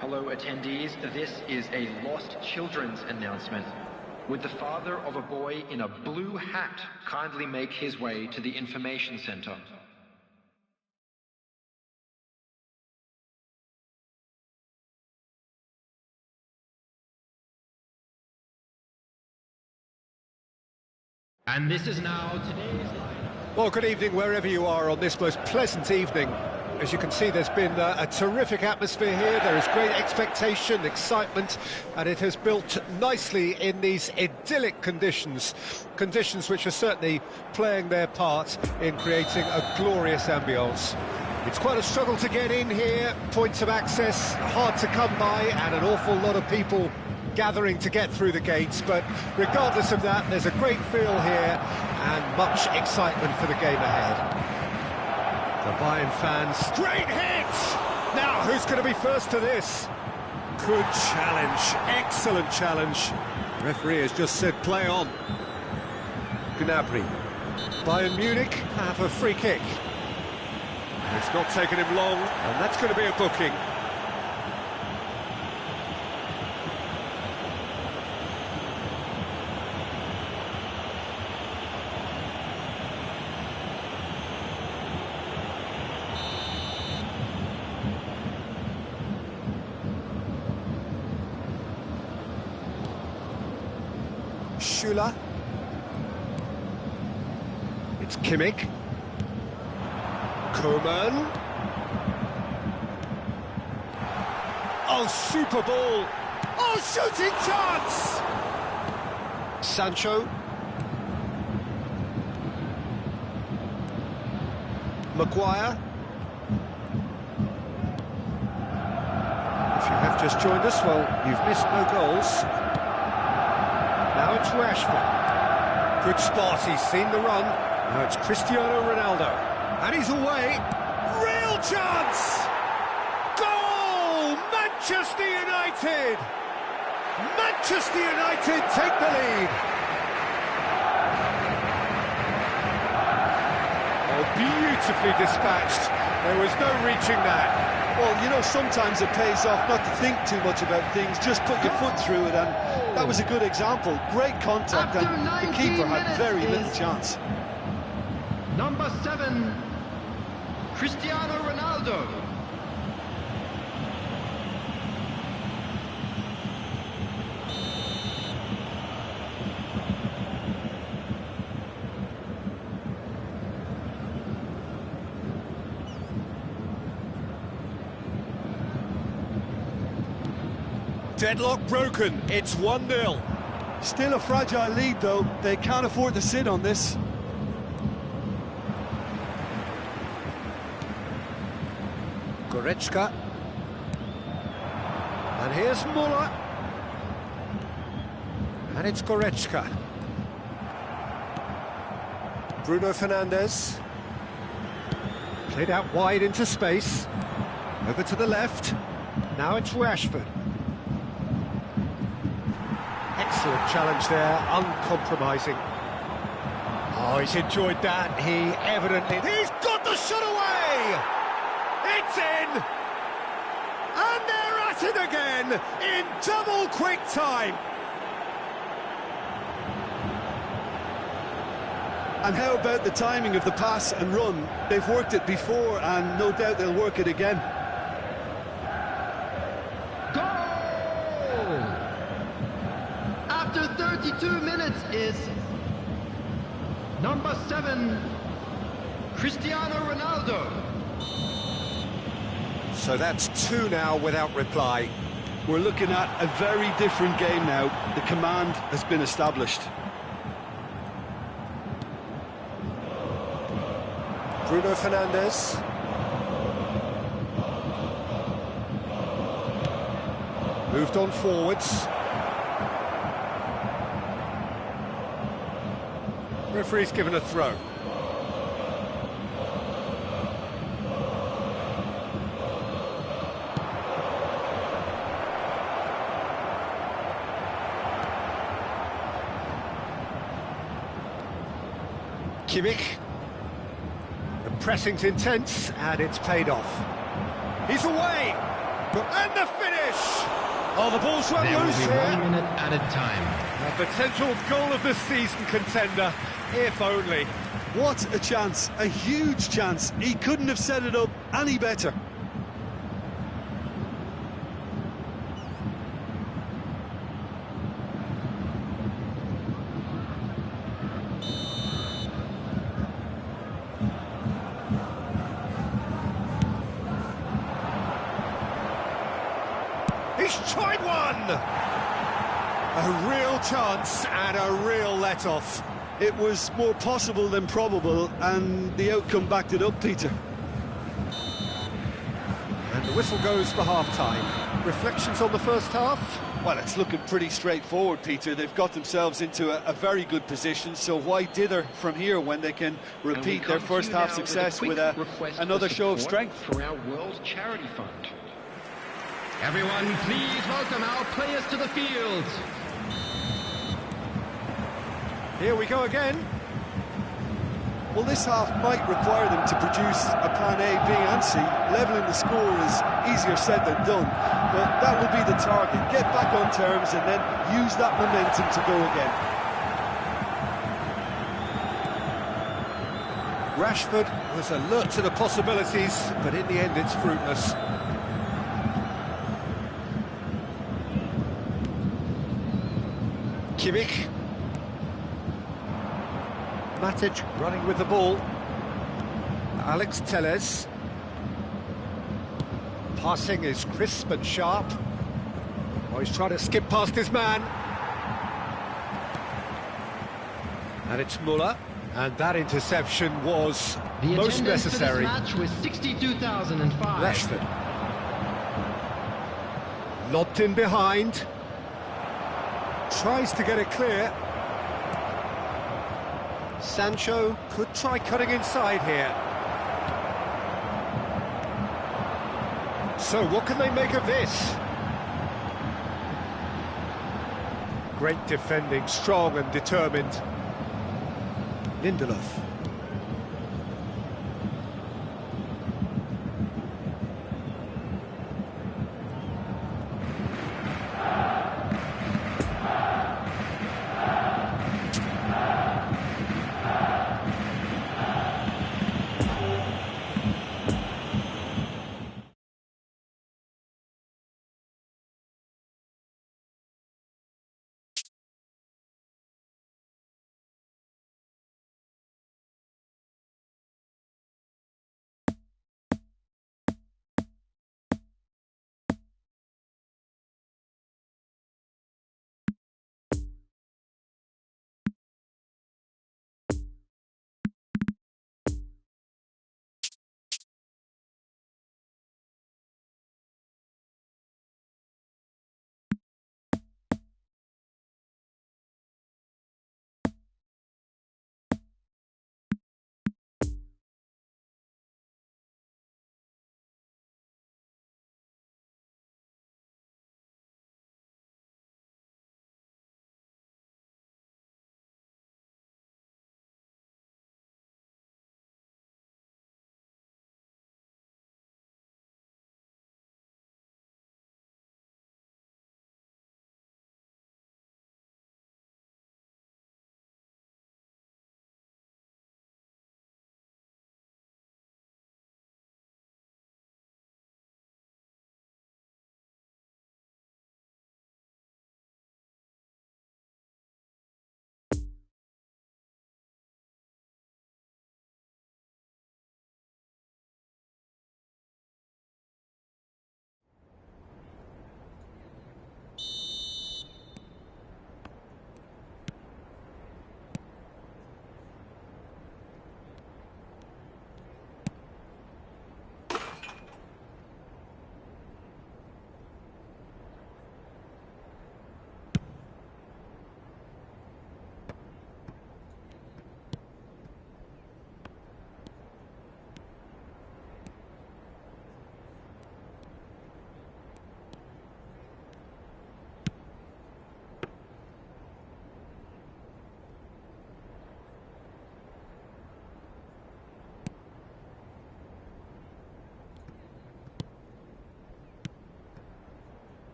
Hello attendees, this is a lost children's announcement. Would the father of a boy in a blue hat kindly make his way to the information center? And this is now today's... Well, good evening wherever you are on this most pleasant evening. As you can see, there's been a terrific atmosphere here. There is great expectation, excitement, and it has built nicely in these idyllic conditions. Conditions which are certainly playing their part in creating a glorious ambience. It's quite a struggle to get in here, points of access hard to come by, and an awful lot of people gathering to get through the gates, but regardless of that, there's a great feel here and much excitement for the game ahead. The Bayern fans, great hit! Now, who's going to be first to this? Good challenge, excellent challenge. The referee has just said play on. Gnabry. Bayern Munich have a free kick. It's not taken him long, and that's going to be a booking. Schüller. It's Kimmich. Koeman. Oh, super ball. Oh, shooting chance! Sancho. Maguire. If you have just joined us, well, you've missed no goals. Now it's Rashford. Good spot, he's seen the run. Now it's Cristiano Ronaldo. And he's away. Real chance! Goal! Manchester United! Manchester United take the lead. Oh, beautifully dispatched. There was no reaching that. Well, you know, sometimes it pays off not to think too much about things, just put your foot through it, and that was a good example. Great contact, and the keeper had very little chance. Number 7, Cristiano Ronaldo. Deadlock broken, it's 1-0. Still a fragile lead, though. They can't afford to sit on this. Goretzka. And here's Muller. And it's Goretzka. Bruno Fernandes. Played out wide into space. Over to the left. Now it's Rashford. Excellent challenge there, uncompromising. Oh, he's enjoyed that. He evidently... He's got the shot away! It's in! And they're at it again, in double quick time! And how about the timing of the pass and run? They've worked it before, and no doubt they'll work it again. After 32 minutes is number 7, Cristiano Ronaldo. So that's 2 now without reply. We're looking at a very different game now. The command has been established. Bruno Fernandes. Moved on forwards. Referee's given a throw. Kimmich. The pressing's intense, and it's paid off. He's away! And the finish! Oh, the ball's run loose here. There will be 1 minute added time. A potential goal of the season contender, if only. What a chance, a huge chance. He couldn't have set it up any better. A real chance and a real let-off. It was more possible than probable, and the outcome backed it up, Peter. And the whistle goes for half-time. Reflections on the first half? Well, it's looking pretty straightforward, Peter. They've got themselves into a very good position, so why dither from here when they can repeat their first half success with another show of strength? For our World Charity Fund. Everyone, please welcome our players to the field. Here we go again. Well, this half might require them to produce a plan A, B and C. Levelling the score is easier said than done, but that will be the target. Get back on terms and then use that momentum to go again. Rashford was alert to the possibilities, but in the end it's fruitless. Kimmich. Matic running with the ball. Alex Telles. Passing is crisp and sharp. Oh, he's trying to skip past his man. And it's Muller. And that interception was The most attendance necessary. for this match was 62,005. Rashford. Lobbed in behind. Tries to get it clear. Sancho could try cutting inside here. So what can they make of this? Great defending, strong and determined. Lindelof.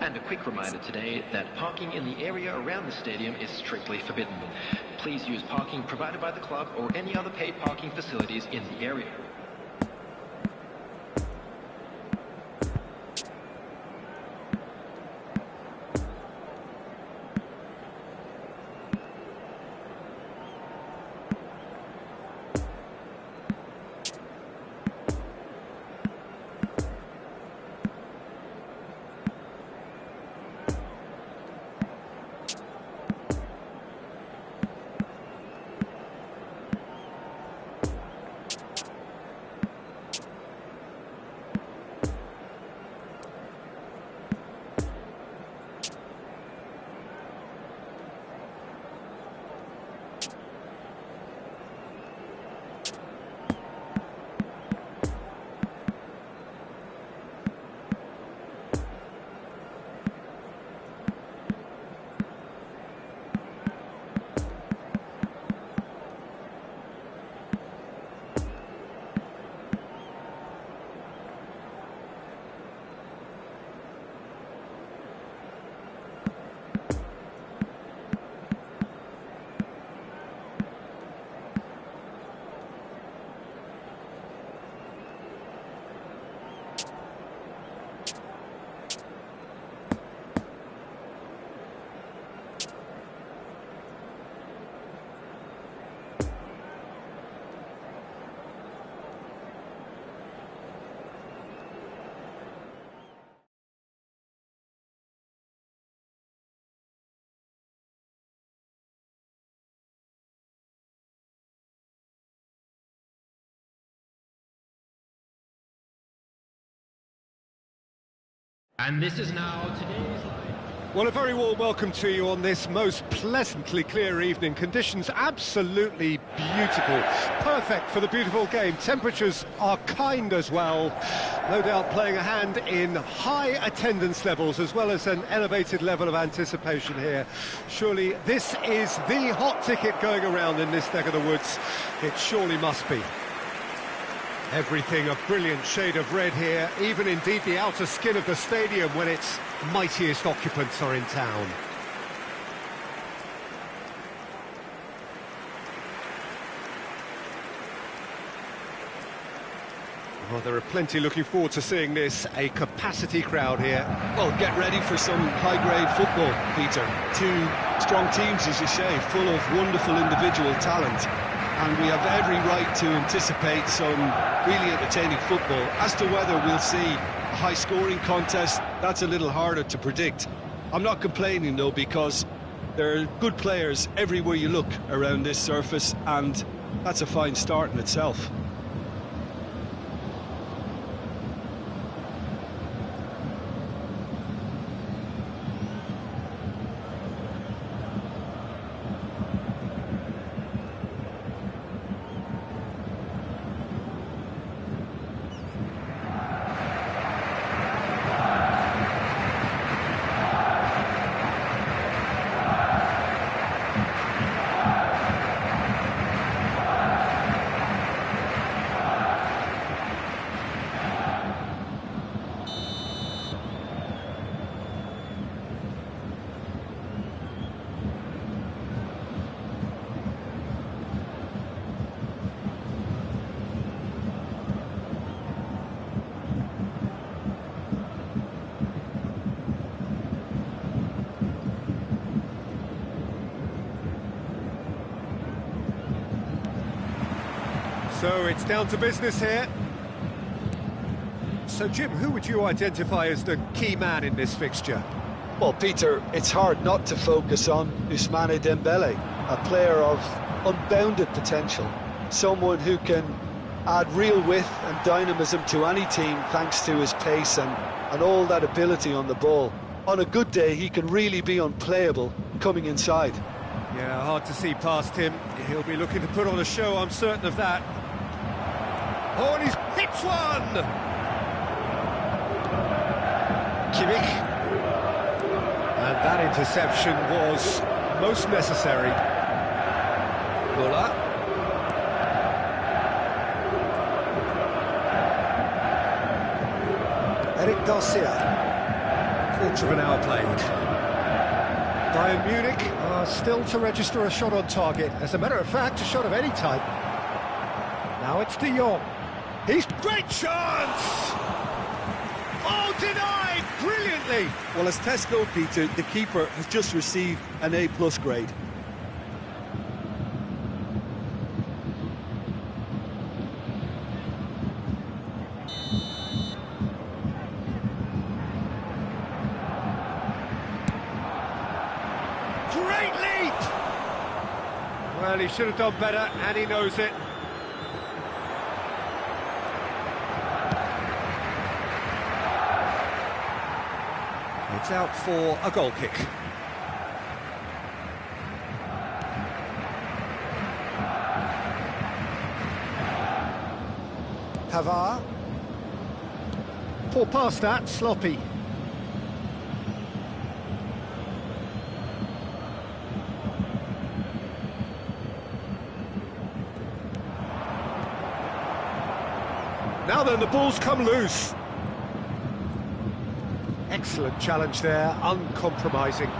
And a quick reminder today that parking in the area around the stadium is strictly forbidden. Please use parking provided by the club or any other paid parking facilities in the area. And this is now today's line. Well, a very warm welcome to you on this most pleasantly clear evening. Conditions absolutely beautiful. Perfect for the beautiful game. Temperatures are kind as well. No doubt playing a hand in high attendance levels as well as an elevated level of anticipation here. Surely this is the hot ticket going around in this neck of the woods. It surely must be. Everything a brilliant shade of red here, even indeed the outer skin of the stadium when its mightiest occupants are in town. Well, there are plenty looking forward to seeing this, a capacity crowd here. Well, get ready for some high-grade football, Peter. Two strong teams, as you say, full of wonderful individual talent. And we have every right to anticipate some really entertaining football. As to whether we'll see a high-scoring contest, that's a little harder to predict. I'm not complaining, though, because there are good players everywhere you look around this surface, and that's a fine start in itself. So it's down to business here. So Jim, who would you identify as the key man in this fixture? Well, Peter, it's hard not to focus on Ousmane Dembele, a player of unbounded potential, someone who can add real width and dynamism to any team thanks to his pace and all that ability on the ball. On a good day, he can really be unplayable coming inside. Yeah, hard to see past him. He'll be looking to put on a show, I'm certain of that. Oh, and he's hits one! Kimmich. And that interception was most necessary. Muller. Eric Garcia. Quarter of an hour played. Bayern Munich are still to register a shot on target. As a matter of fact, a shot of any type. Now it's De Jong. He's great chance! Oh, denied brilliantly! Well, as tests go, Peter, the keeper has just received an A+ grade. Great leap! Well, he should have done better, and he knows it. It's out for a goal kick. Pavard. Poor pass that, sloppy. Now then, the ball's come loose. Excellent challenge there, uncompromising.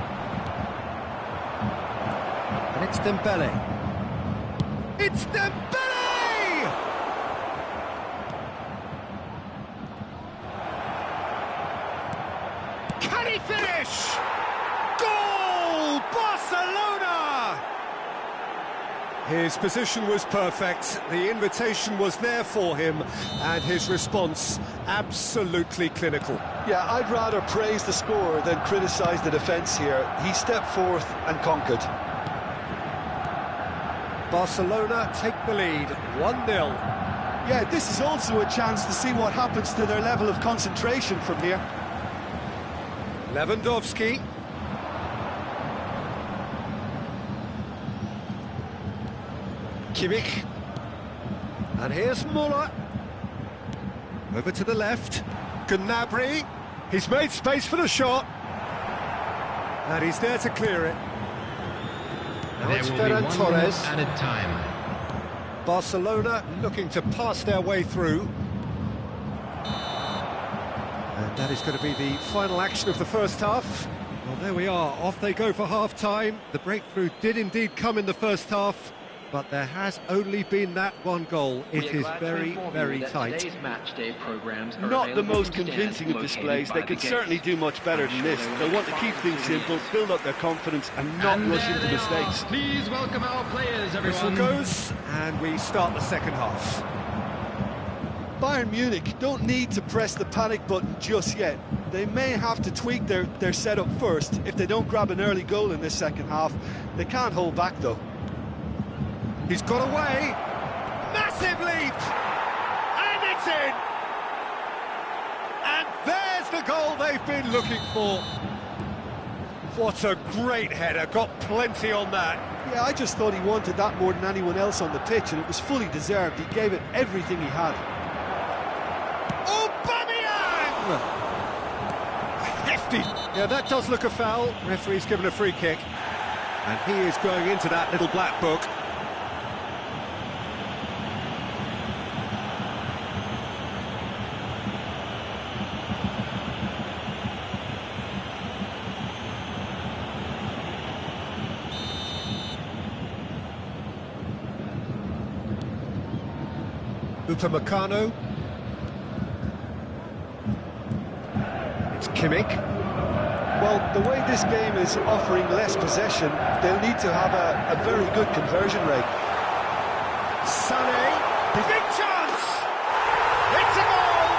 And it's Dembele. It's Dembele! Can he finish? Goal! Barcelona! His position was perfect, the invitation was there for him, and his response absolutely clinical. Yeah, I'd rather praise the scorer than criticise the defence here. He stepped forth and conquered. Barcelona take the lead, 1-0. Yeah, this is also a chance to see what happens to their level of concentration from here. Lewandowski. Kimmich. And here's Muller. Over to the left. Gnabry. He's made space for the shot. And he's there to clear it. Now it's Ferran Torres. Added time. Barcelona looking to pass their way through. And that is going to be the final action of the first half. Well, there we are. Off they go for half-time. The breakthrough did indeed come in the first half, but there has only been that one goal. It is very, very tight. Not the most convincing of displays. They could certainly do much better than this. They'll want to keep things simple, build up their confidence and not rush into mistakes. Please welcome our players, everyone. Whistle goes, and we start the second half. Bayern Munich don't need to press the panic button just yet. They may have to tweak their setup first. If they don't grab an early goal in this second half, they can't hold back though. He's got away. Massive leap! And it's in! And there's the goal they've been looking for. What a great header, got plenty on that. Yeah, I just thought he wanted that more than anyone else on the pitch, and it was fully deserved. He gave it everything he had. Aubameyang! Hefty. Yeah, that does look a foul. Referee's given a free kick. And he is going into that little black book. Upamecano. It's Kimmich. Well, the way this game is offering less possession, they'll need to have a very good conversion rate. Sané. Big chance! It's a goal!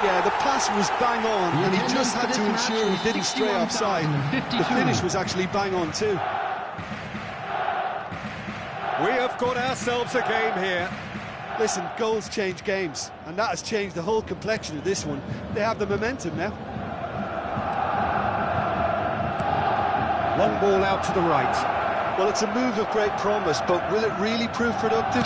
Yeah, the pass was bang on, and he just had to ensure he didn't stray offside. The finish was actually bang on too. We have got ourselves a game here. Listen, goals change games, and that has changed the whole complexion of this one. They have the momentum now. Long ball out to the right. Well, it's a move of great promise, but will it really prove productive?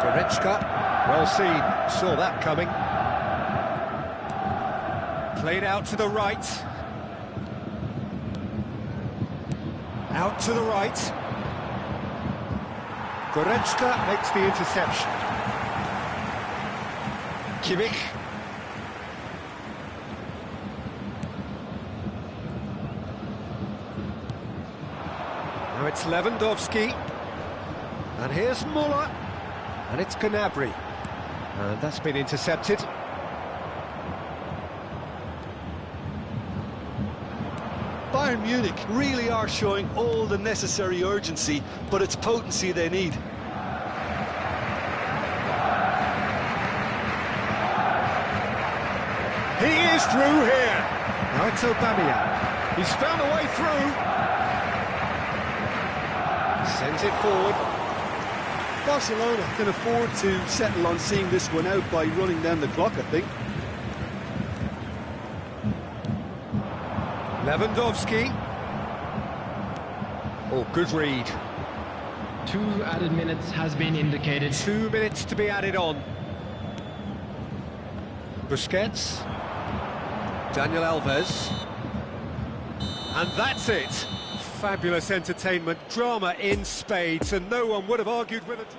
Goretzka, well seen, saw that coming. Played out to the right. Out to the right. Goretzka makes the interception. Kimmich. Now it's Lewandowski. And here's Muller. And it's Gnabry. And that's been intercepted. Bayern Munich really are showing all the necessary urgency, but it's potency they need. He is through here. Now it's Aubameyang. He's found a way through. Sends it forward. Barcelona can afford to settle on seeing this one out by running down the clock, I think. Lewandowski. Oh, good read. 2 added minutes has been indicated. 2 minutes to be added on. Busquets. Daniel Alves. And that's it. Fabulous entertainment, drama in spades, and no one would have argued with it.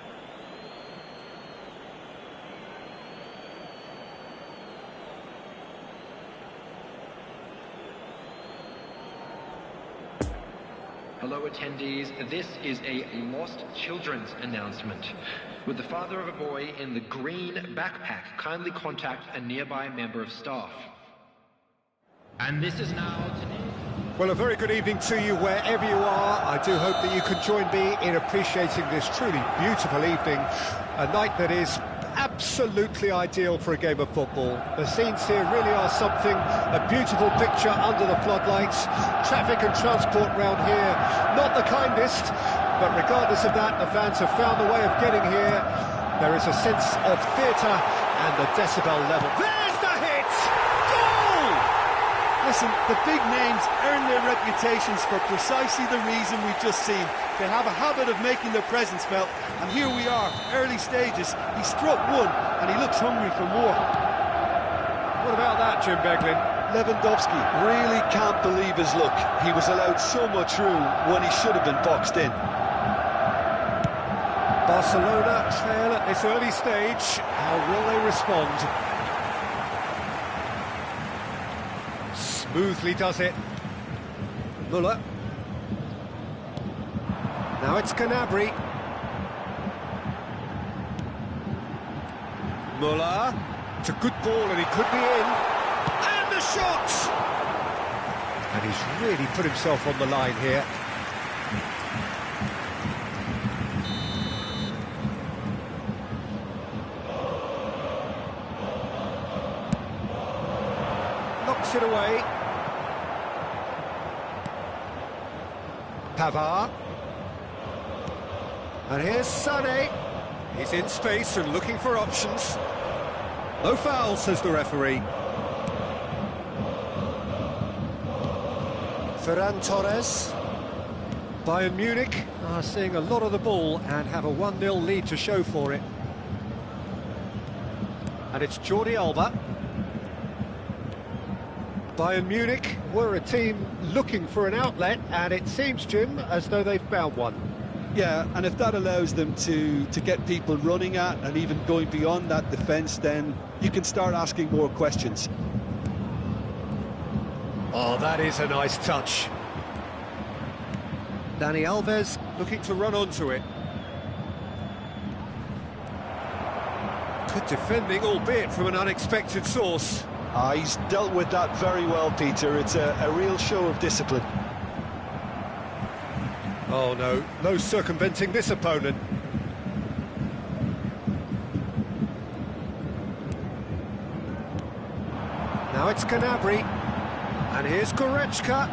Hello attendees, this is a lost children's announcement. Would the father of a boy in the green backpack kindly contact a nearby member of staff? And this is now today. Well, a very good evening to you wherever you are. I do hope that you can join me in appreciating this truly beautiful evening. A night that is absolutely ideal for a game of football. The scenes here really are something. A beautiful picture under the floodlights. Traffic and transport round here, not the kindest. But regardless of that, the fans have found a way of getting here. There is a sense of theatre and the decibel level. There's the hit! Goal! Listen, the big names earn their reputations for precisely the reason we've just seen. They have a habit of making their presence felt, and here we are, early stages. He struck one, and he looks hungry for more. What about that, Jim Beglin? Lewandowski really can't believe his luck. He was allowed so much room when he should have been boxed in. Barcelona trail at this early stage. How will they respond? Smoothly does it. Muller. Now it's Gnabry. Muller. It's a good ball and he could be in. And the shot! And he's really put himself on the line here. Knocks it away. Pavard. And here's Sané. He's in space and looking for options. No foul, says the referee. Ferran Torres. Bayern Munich are seeing a lot of the ball and have a 1-0 lead to show for it. And it's Jordi Alba. Bayern Munich were a team looking for an outlet, and it seems, Jim, as though they've found one. Yeah, and if that allows them to get people running at and even going beyond that defence, then you can start asking more questions. Oh, that is a nice touch. Dani Alves looking to run onto it. Good defending, albeit from an unexpected source. He's dealt with that very well, Peter. It's a real show of discipline. Oh no, no circumventing this opponent. Now it's Gnabry, and here's Goretzka.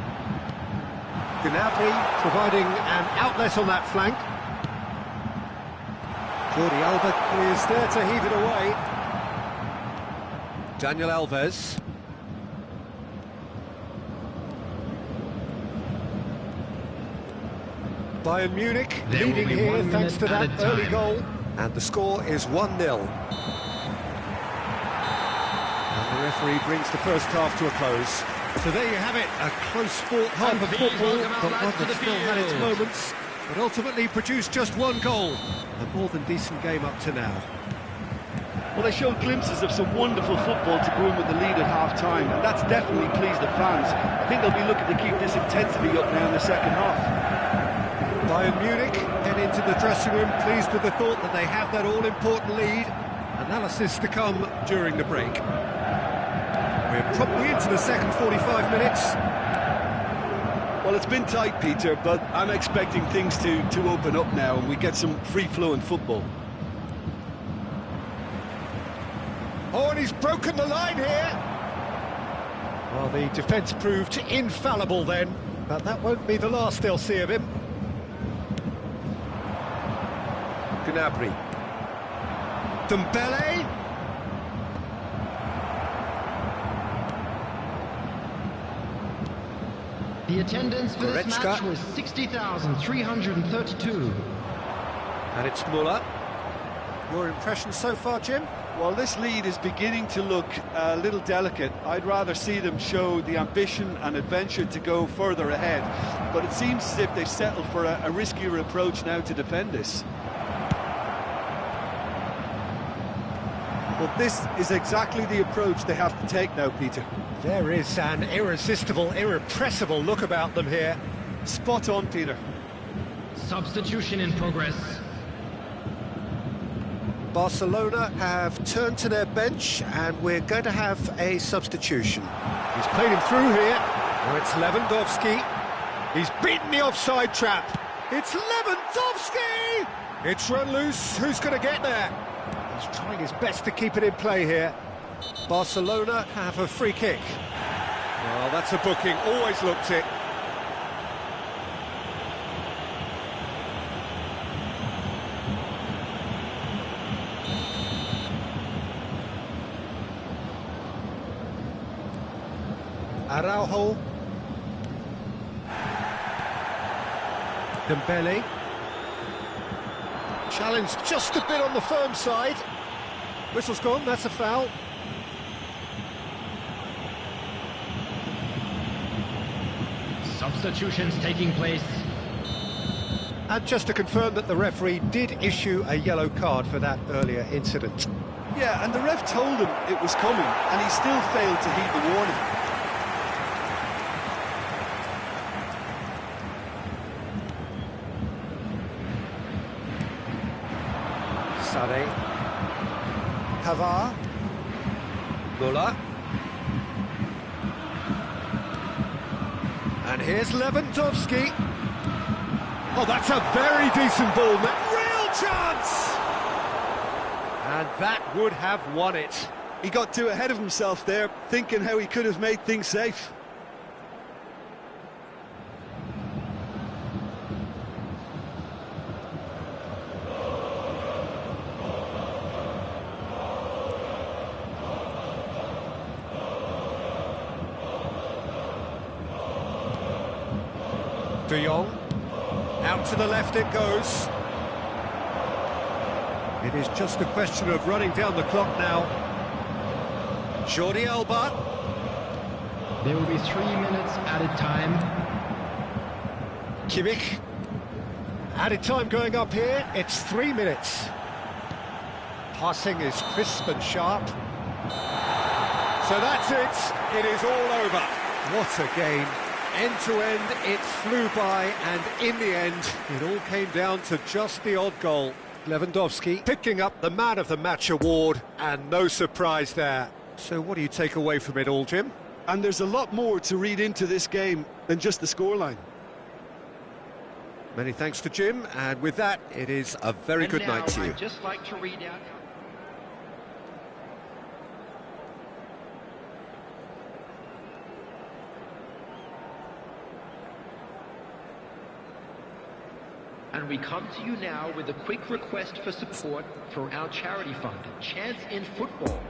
Gnabry providing an outlet on that flank. Jordi Alba is there to heave it away. Daniel Alves. Bayern Munich leading here thanks to that early goal, and the score is 1-0. And the referee brings the first half to a close. So there you have it, a close-fought half of football, but one that still had its moments, but ultimately produced just one goal. A more than decent game up to now. Well, they showed glimpses of some wonderful football to go in with the lead at half-time, and that's definitely pleased the fans. I think they'll be looking to keep this intensity up now in the second half. Bayern Munich head into the dressing room pleased with the thought that they have that all-important lead. Analysis to come during the break. We're promptly into the second 45 minutes. Well, it's been tight, Peter, but I'm expecting things to open up now and we get some free-flowing football. Oh, and he's broken the line here. Well, the defence proved infallible then, but that won't be the last they'll see of him. Gnabry. Dembele. The attendance for this Goretzka. match was 60,332. And it's Müller. Your impression so far, Jim? Well, this lead is beginning to look a little delicate. I'd rather see them show the ambition and adventure to go further ahead. But it seems as if they've settled for a riskier approach now to defend this. Well, this is exactly the approach they have to take now, Peter. There is an irresistible, irrepressible look about them here. Spot on, Peter. Substitution in progress. Barcelona have turned to their bench and we're going to have a substitution. He's played him through here. Now it's Lewandowski. He's beaten the offside trap. It's Lewandowski! It's run loose. Who's going to get there? He's trying his best to keep it in play here. Barcelona have a free kick. Well, that's a booking. Always looked it. Araujo. Dembele. Challenge just a bit on the firm side. Whistle's gone, that's a foul. Substitutions taking place. And just to confirm that the referee did issue a yellow card for that earlier incident. Yeah, and the ref told him it was coming, and he still failed to heed the warning. Sane. Pavard. Müller. And here's Lewandowski. Oh, that's a very decent ball. Real chance! And that would have won it. He got too ahead of himself there, thinking how he could have made things safe. De Jong, out to the left it goes. It is just a question of running down the clock now. Jordi Alba. There will be 3 minutes added time. Kimmich. Added time going up here, it's 3 minutes. Passing is crisp and sharp. So that's it, it is all over. What a game. End to end, it flew by, and in the end, it all came down to just the odd goal. Lewandowski picking up the Man of the Match award, and no surprise there. So what do you take away from it all, Jim? And there's a lot more to read into this game than just the scoreline. Many thanks to Jim, and with that, it is a very good night to you. I'd just like to read out... And we come to you now with a quick request for support for our charity fund, Chance in Football.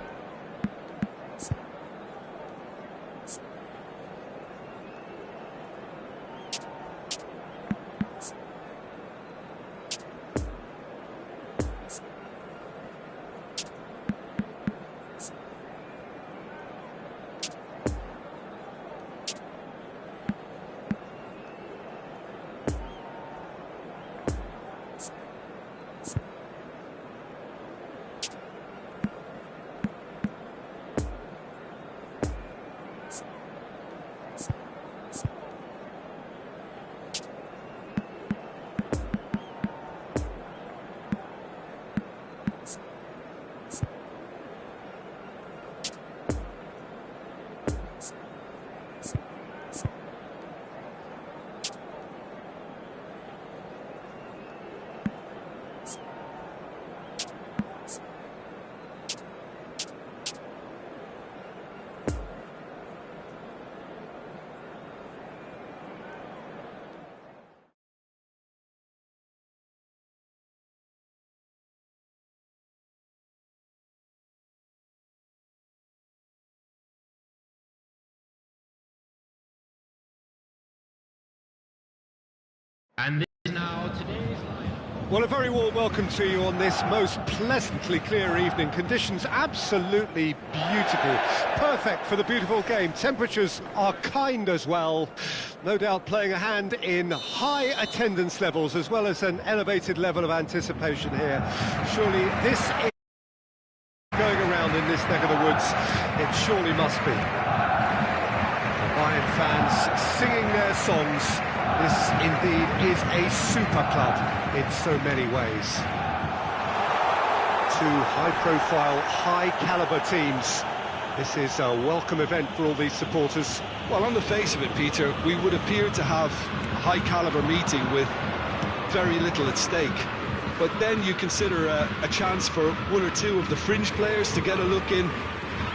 And this is now today's lineup. Well, a very warm welcome to you on this most pleasantly clear evening. Conditions absolutely beautiful. Perfect for the beautiful game. Temperatures are kind as well. No doubt playing a hand in high attendance levels as well as an elevated level of anticipation here. Surely this is going around in this neck of the woods. It surely must be. The Bayern fans singing their songs. This indeed is a super club in so many ways. Two high-profile, high-caliber teams. This is a welcome event for all these supporters. Well, on the face of it, Peter, we would appear to have a high-caliber meeting with very little at stake. But then you consider a chance for one or two of the fringe players to get a look in,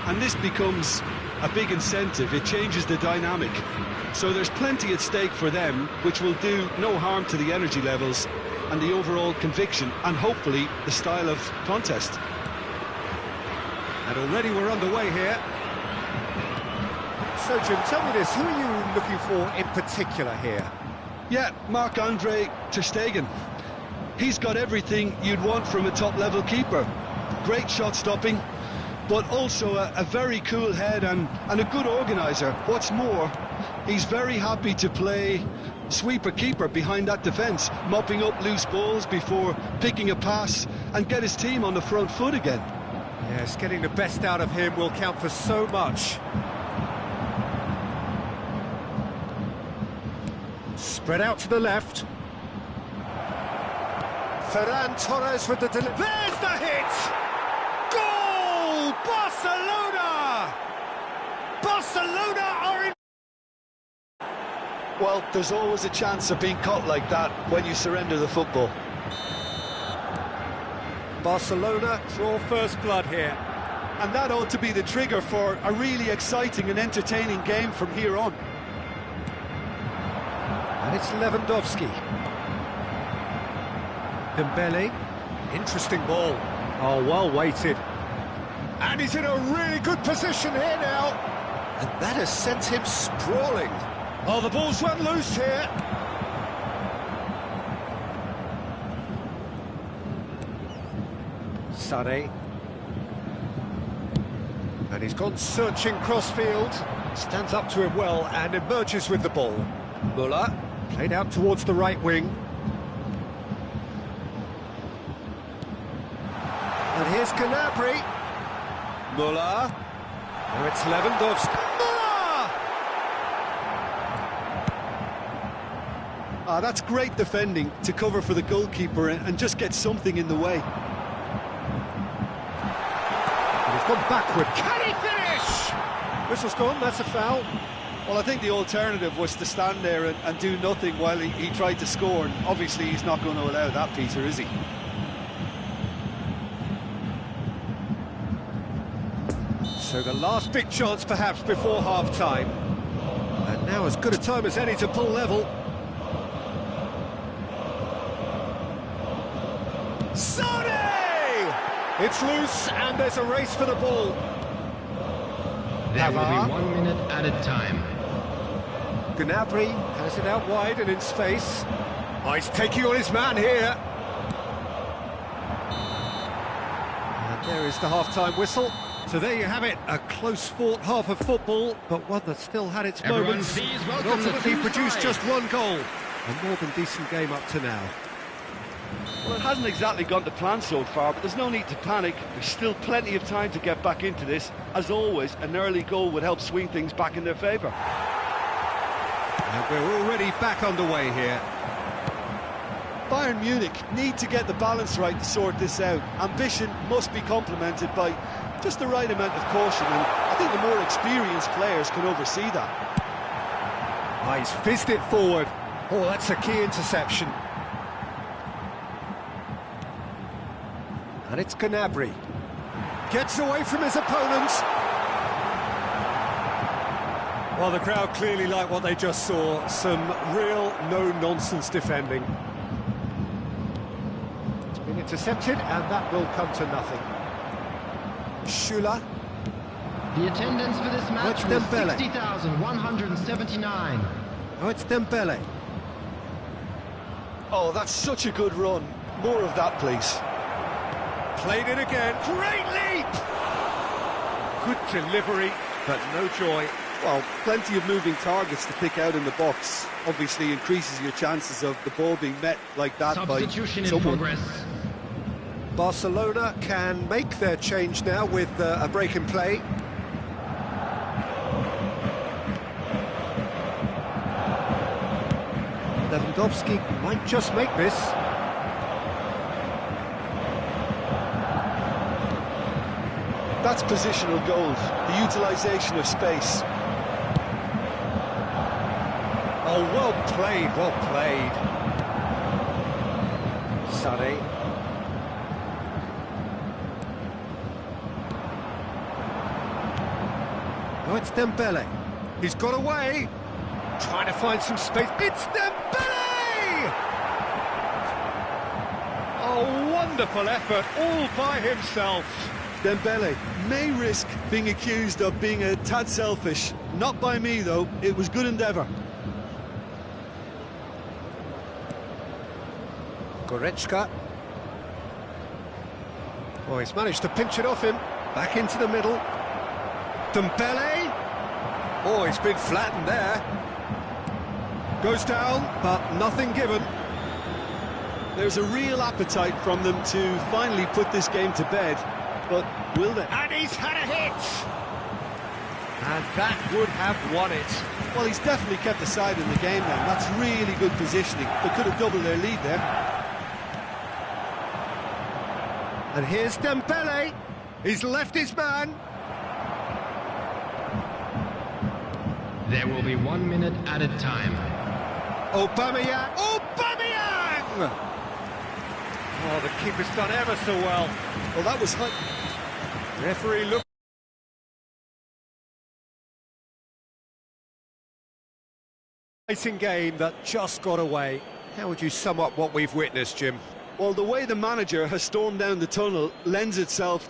and this becomes a big incentive. It changes the dynamic. So there's plenty at stake for them, which will do no harm to the energy levels and the overall conviction and hopefully the style of contest. And already we're underway here. So Jim, tell me this, who are you looking for in particular here? Yeah, Marc-Andre ter Stegen. He's got everything you'd want from a top-level keeper. Great shot stopping, but also a very cool head and a good organiser. What's more, he's very happy to play sweeper-keeper behind that defence, mopping up loose balls before picking a pass and get his team on the front foot again. Yes, getting the best out of him will count for so much. Spread out to the left. Ferran Torres with the delivery. There's the hit! Goal! Barcelona! Barcelona are in... Well, there's always a chance of being caught like that when you surrender the football. Barcelona draw first blood here. And that ought to be the trigger for a really exciting and entertaining game from here on. And it's Lewandowski. Dembele. Interesting ball. Oh, well weighted. And he's in a really good position here now. And that has sent him sprawling. Oh, the ball's run loose here. Sané. And he's gone searching crossfield. Stands up to him well and emerges with the ball. Müller played out towards the right wing. And here's Gnabry. Müller. Now it's Lewandowski. Müller! Ah, that's great defending to cover for the goalkeeper and just get something in the way. And he's gone backward. Can he finish? Whistle's gone, that's a foul. Well, I think the alternative was to stand there and do nothing while he tried to score, and obviously he's not going to allow that, Peter, is he? So the last big chance perhaps before half-time. And now as good a time as any to pull level. Sane! It's loose and there's a race for the ball. There will be 1 minute added time. Gnabry has it out wide and in space. Oh, he's taking on his man here. And there is the half-time whistle. So there you have it, a close-fought half of football, but one that still had its moments. But ultimately produced just one goal. A more than decent game up to now. Well, it hasn't exactly gone to plan so far, but there's no need to panic. There's still plenty of time to get back into this. As always, an early goal would help swing things back in their favour. And we're already back underway here. Bayern Munich need to get the balance right to sort this out. Ambition must be complemented by just the right amount of caution, and I think the more experienced players can oversee that. Oh, he's fizzed it forward. Oh, that's a key interception. And it's Gnabry. Gets away from his opponents. Well, the crowd clearly like what they just saw. Some real no-nonsense defending. It's been intercepted, and that will come to nothing. Schüller. The attendance for this match was Dembele. 60,179. Oh, it's Dembele. Oh, that's such a good run. More of that, please. Played it again. Great leap! Good delivery, but no joy. Well, plenty of moving targets to pick out in the box. Obviously increases your chances of the ball being met like that by Substitution in someone. progress. Barcelona can make their change now with a break in play. Lewandowski might just make this. That's positional gold, the utilisation of space. Oh, well played, well played. Sané. Oh, it's Dembele. He's got away. Trying to find some space. It's Dembele! Oh, wonderful effort, all by himself. Dembele may risk being accused of being a tad selfish. Not by me, though. It was good endeavour. Goretzka. Oh, he's managed to pinch it off him. Back into the middle. Dembele. Oh, he's been flattened there. Goes down, but nothing given. There's a real appetite from them to finally put this game to bed. But will they? And he's had a hit! And that would have won it. Well, he's definitely kept the side in the game now. That's really good positioning. They could have doubled their lead there. And here's Dembele. He's left his man. There will be 1 minute added time. Aubameyang. Aubameyang! Oh, the keeper's done ever so well. Well, that was hot. Referee look. Racing game that just got away. How would you sum up what we've witnessed, Jim? Well, the way the manager has stormed down the tunnel lends itself